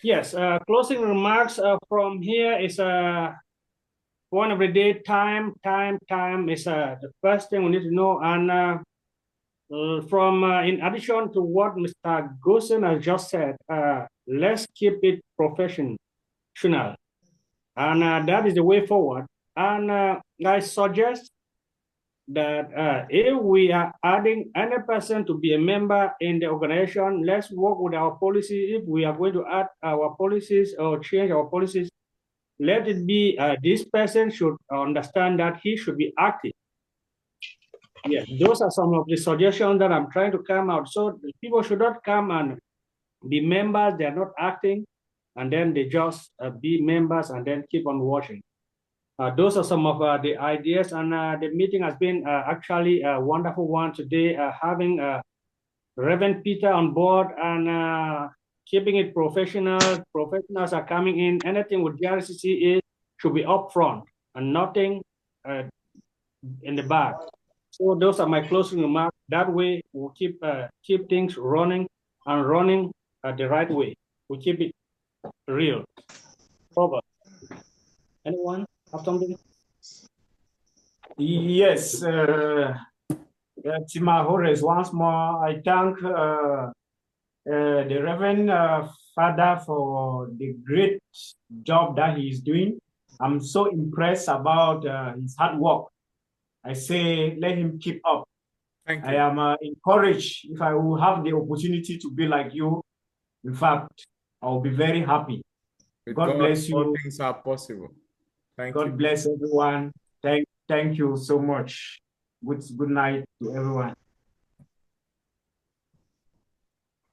Yes, closing remarks from here is one of the day, time is the first thing we need to know. And from in addition to what Mr. Gosen has just said, let's keep it professional. And that is the way forward. And I suggest that if we are adding any person to be a member in the organization, let's work with our policy. If we are going to add our policies or change our policies, let it be this person should understand that he should be active. Yes, those are some of the suggestions that I'm trying to come out. So people should not come and be members, they're not acting, and then they just be members and then keep on watching. Those are some of the ideas, and the meeting has been actually a wonderful one today, having Reverend Peter on board and keeping it professional. Professionals are coming in. Anything with Jrcca should be upfront and nothing in the back. So those are my closing remarks. That way, we'll keep things running and running the right way. We keep it real. Over. Anyone have something? Yes, Tima Horace, once more, I thank the Reverend Father for the great job that he is doing. I'm so impressed about his hard work. I say, let him keep up. Thank you. I am encouraged if I will have the opportunity to be like you. In fact, I'll be very happy. God bless you. All things are possible. Thank you. God bless everyone. Thank you so much. Good night to everyone.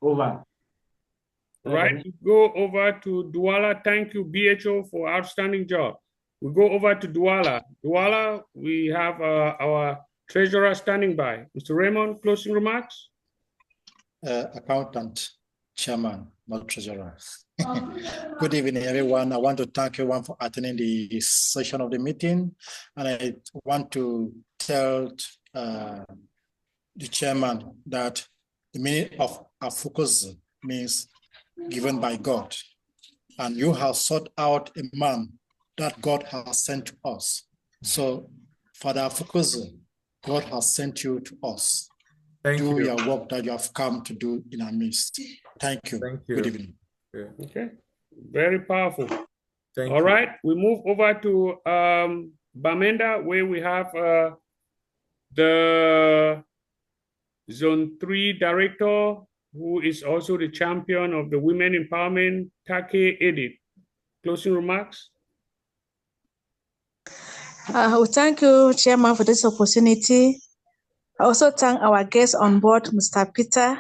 Over. Right, we go over to Douala. Thank you, BHO, for outstanding job. We go over to Douala. Douala, we have our treasurer standing by. Mr. Raymond, closing remarks? Accountant, chairman, not treasurer. Good evening, everyone. I want to thank everyone for attending the session of the meeting. And I want to tell the chairman that the meaning of our focus means given by God. And you have sought out a man that God has sent to us. So, Father Focus, God has sent you to us. Do your work that you have come to do in our midst. Thank you. Thank you. Good evening. Yeah. Okay, very powerful. All right, we move over to Bamenda, where we have the Zone 3 Director, who is also the champion of the Women Empowerment, Take Edith. Closing remarks? Thank you, Chairman, for this opportunity. I also thank our guest on board, Mr. Peter,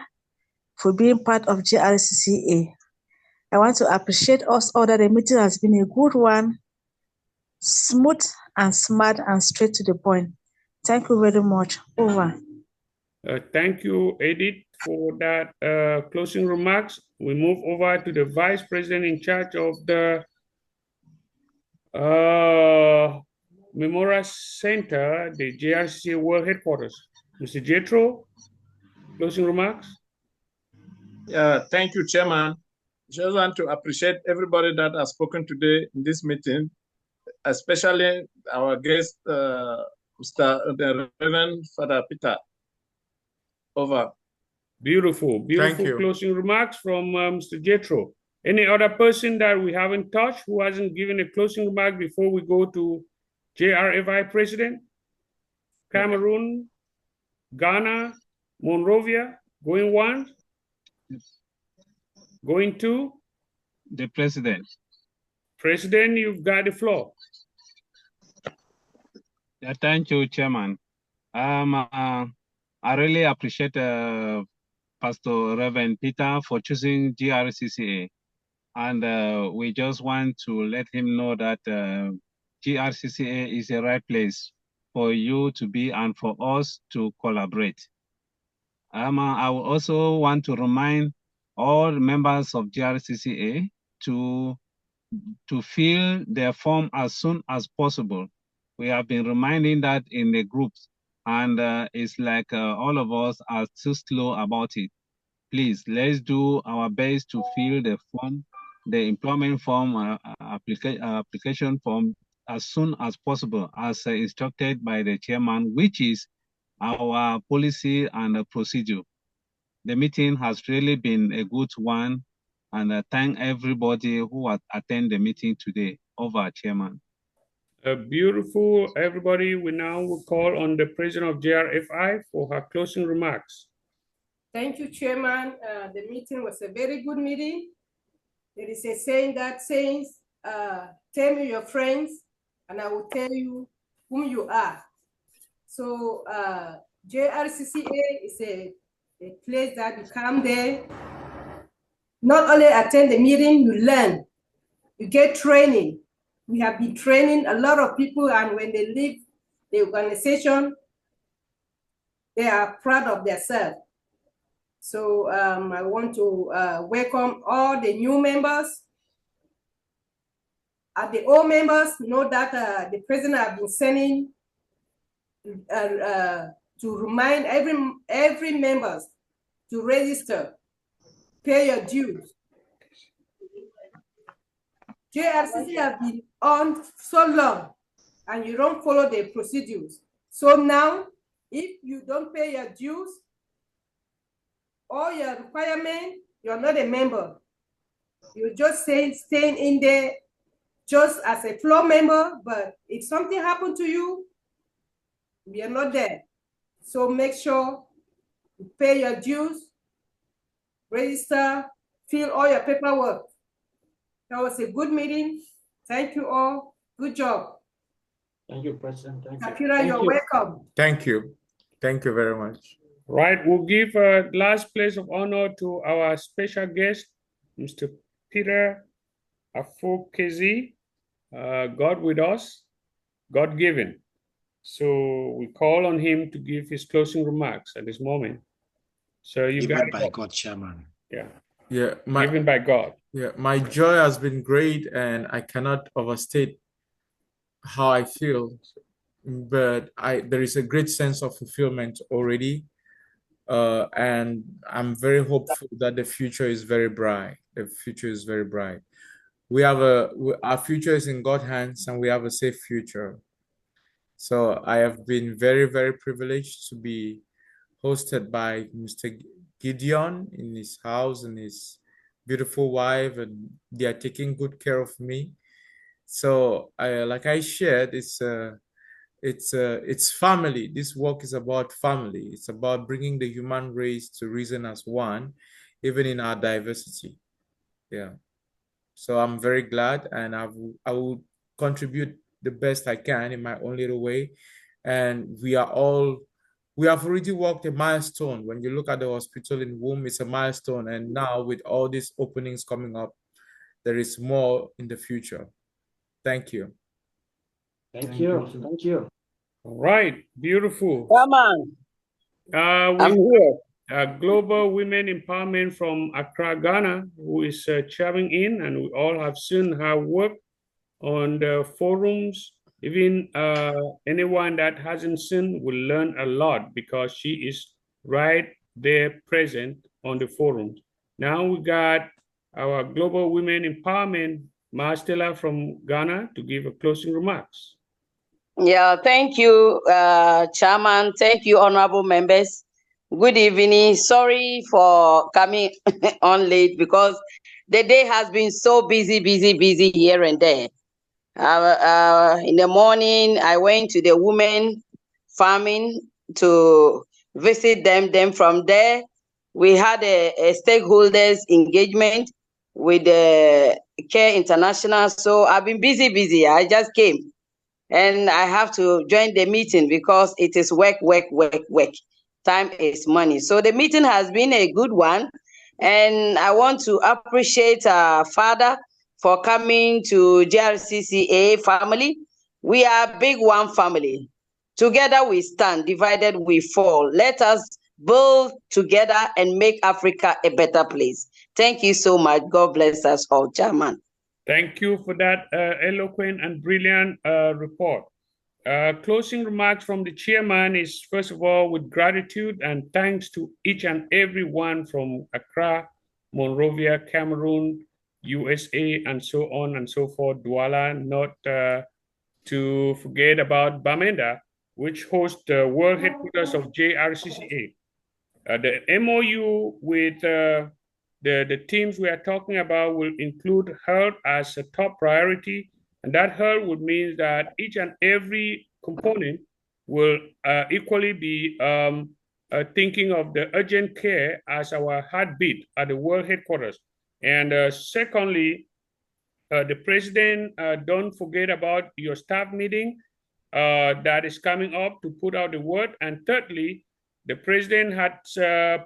for being part of Jrcca. I want to appreciate us all that the meeting has been a good one, smooth and smart and straight to the point. Thank you very much. Over. Thank you, Edith, for that closing remarks. We move over to the Vice President in charge of the Memorial Center, the Jrcca World Headquarters. Mr. Jrcca, closing remarks? Thank you, Chairman. Just want to appreciate everybody that has spoken today in this meeting, especially our guest Mr. Reverend Father Peter. Over. Beautiful you. closing remarks from Mr. Jethro. Any other person that we haven't touched who hasn't given a closing remark before we go to Jrfi President? Cameroon, Ghana, Monrovia, going once, going two? The President. President, you've got the floor. Yeah, thank you, Chairman. I really appreciate Pastor Reverend Peter for choosing Jrcca. And we just want to let him know that Jrcca is the right place for you to be and for us to collaborate. I will also want to remind all members of Jrcca to fill their form as soon as possible. We have been reminding that in the groups, and it's like all of us are too slow about it. Please, let's do our best to fill the form, the employment form, application form as soon as possible, as instructed by the chairman, which is our policy and procedure. The meeting has really been a good one, and I thank everybody who attend the meeting today. Over, Chairman. Beautiful, everybody. We now will call on the president of Jrfi for her closing remarks. Thank you, Chairman. The meeting was a very good meeting. There is a saying that says, tell me your friends, and I will tell you whom you are. So Jrcca is a place that you come there, not only attend the meeting, you learn, you get training. We have been training a lot of people, and when they leave the organization, they are proud of themselves. So I want to welcome all the new members. The old members know that the president has been sending to remind every members to register, pay your dues. Jrcca has been on so long and you don't follow the procedures. So now, if you don't pay your dues or your requirement, you're not a member. You're just staying in there just as a floor member, but if something happened to you, we are not there. So make sure you pay your dues, register, fill all your paperwork. That was a good meeting. Thank you all. Good job. Thank you, President. Thank you. Kapira, you're welcome. Thank you. Thank you very much. Right, we'll give a last place of honor to our special guest, Mr. Peter Afokezi, God with us, God given. So we call on him to give his closing remarks at this moment. So you got it by God, Chairman. Yeah. Yeah, Given by God. Yeah, my joy has been great, and I cannot overstate how I feel. But there is a great sense of fulfillment already, and I'm very hopeful that the future is very bright. The future is very bright. Our future is in God's hands, and we have a safe future. So I have been very, very privileged to be hosted by Mr. Gideon in his house and his beautiful wife, and they are taking good care of me. So like I shared, it's family. This work is about family. It's about bringing the human race to reason as one, even in our diversity. Yeah. So I'm very glad, and I will contribute the best I can in my own little way. And we have already walked a milestone. When you look at the hospital in Womb, it's a milestone. And now with all these openings coming up, there is more in the future. Thank you. Thank you. Thank you. All right, beautiful. Come on. I'm here. Global Women Empowerment from Accra, Ghana, who is chiming in, and we all have seen her work on the forums. Even anyone that hasn't seen will learn a lot because she is right there present on the forums. Now we got our Global Women Empowerment, Stella from Ghana, to give a closing remarks. Yeah, thank you, Chairman. Thank you, honorable members. Good evening. Sorry for coming on late because the day has been so busy here and there. In the morning, I went to the women farming to visit them. Then from there, we had a stakeholders engagement with the Care International. So I've been busy. I just came and I have to join the meeting because it is work. Time is money. So the meeting has been a good one, and I want to appreciate our father for coming to Jrcca family. We are big one family. Together we stand, divided we fall. Let us build together and make Africa a better place. Thank you so much. God bless us all, Chairman. Thank you for that eloquent and brilliant report. Closing remarks from the chairman is, first of all, with gratitude and thanks to each and every one from Accra, Monrovia, Cameroon, USA, and so on and so forth, Douala, not to forget about Bamenda, which hosts the world headquarters of Jrcca. The MOU with the teams we are talking about will include health as a top priority, and that health would mean that each and every component will equally be thinking of the urgent care as our heartbeat at the world headquarters. And secondly, the president, don't forget about your staff meeting that is coming up to put out the word. And thirdly, the president had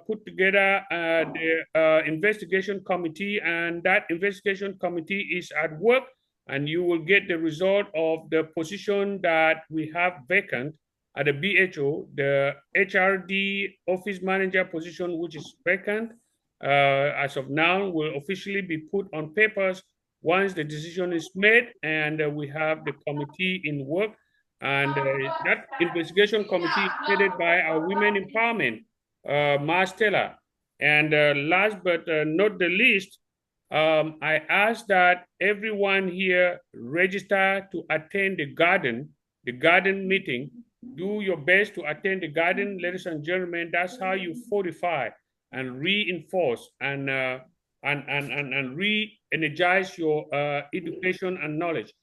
put together the investigation committee, and that investigation committee is at work, and you will get the result of the position that we have vacant at the BHO, the HRD office manager position, which is vacant as of now, will officially be put on papers once the decision is made and we have the committee in work. And that investigation committee is headed by our women empowerment, Marstella. And last but not the least, I ask that everyone here register to attend the garden meeting. Do your best to attend the garden, ladies and gentlemen. That's how you fortify and reinforce and re-energize your education and knowledge.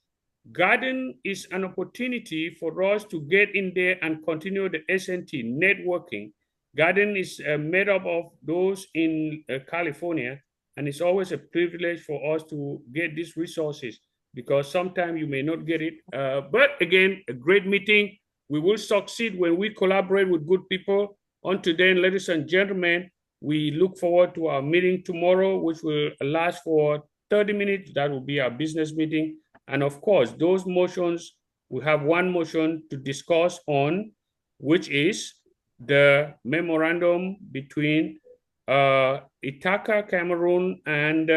Garden is an opportunity for us to get in there and continue the SNT networking. Garden is made up of those in California, and it's always a privilege for us to get these resources because sometimes you may not get it. But again, a great meeting. We will succeed when we collaborate with good people. Until then, ladies and gentlemen, we look forward to our meeting tomorrow, which will last for 30 minutes. That will be our business meeting. And of course, those motions, we have one motion to discuss on, which is the memorandum between Jrcca, Cameroon, and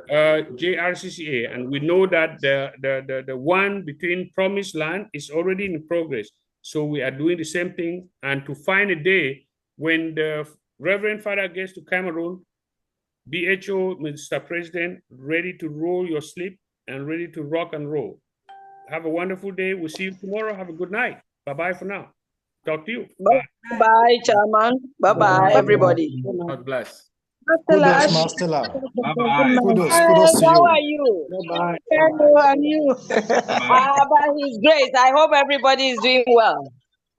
Jrcca. And we know that the one between Promised Land is already in progress. So we are doing the same thing. And to find a day when the Reverend Father gets to Cameroon, BHO, Mr. President, ready to roll your sleep and ready to rock and roll. Have a wonderful day. We'll see you tomorrow. Have a good night. Bye-bye for now. Talk to you. Bye, Chairman. Bye-bye, everybody. God bless. Kudos, Marstella. Bye-bye. Kudos to How you. are you? Bye. Hello, and you? By His grace, I hope everybody is doing well.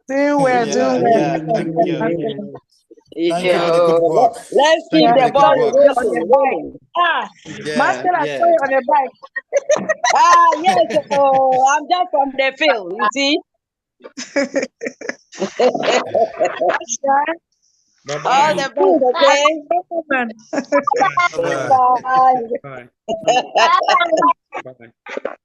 Doing well, doing well. Yeah, thank you. Thank you for the good work. Let's Thank keep you for the the ball good work. rolling. Master, I saw you on the bike. Yes, I'm just from the field, you see. All the best, okay? Bye-bye. Bye. Bye. Bye.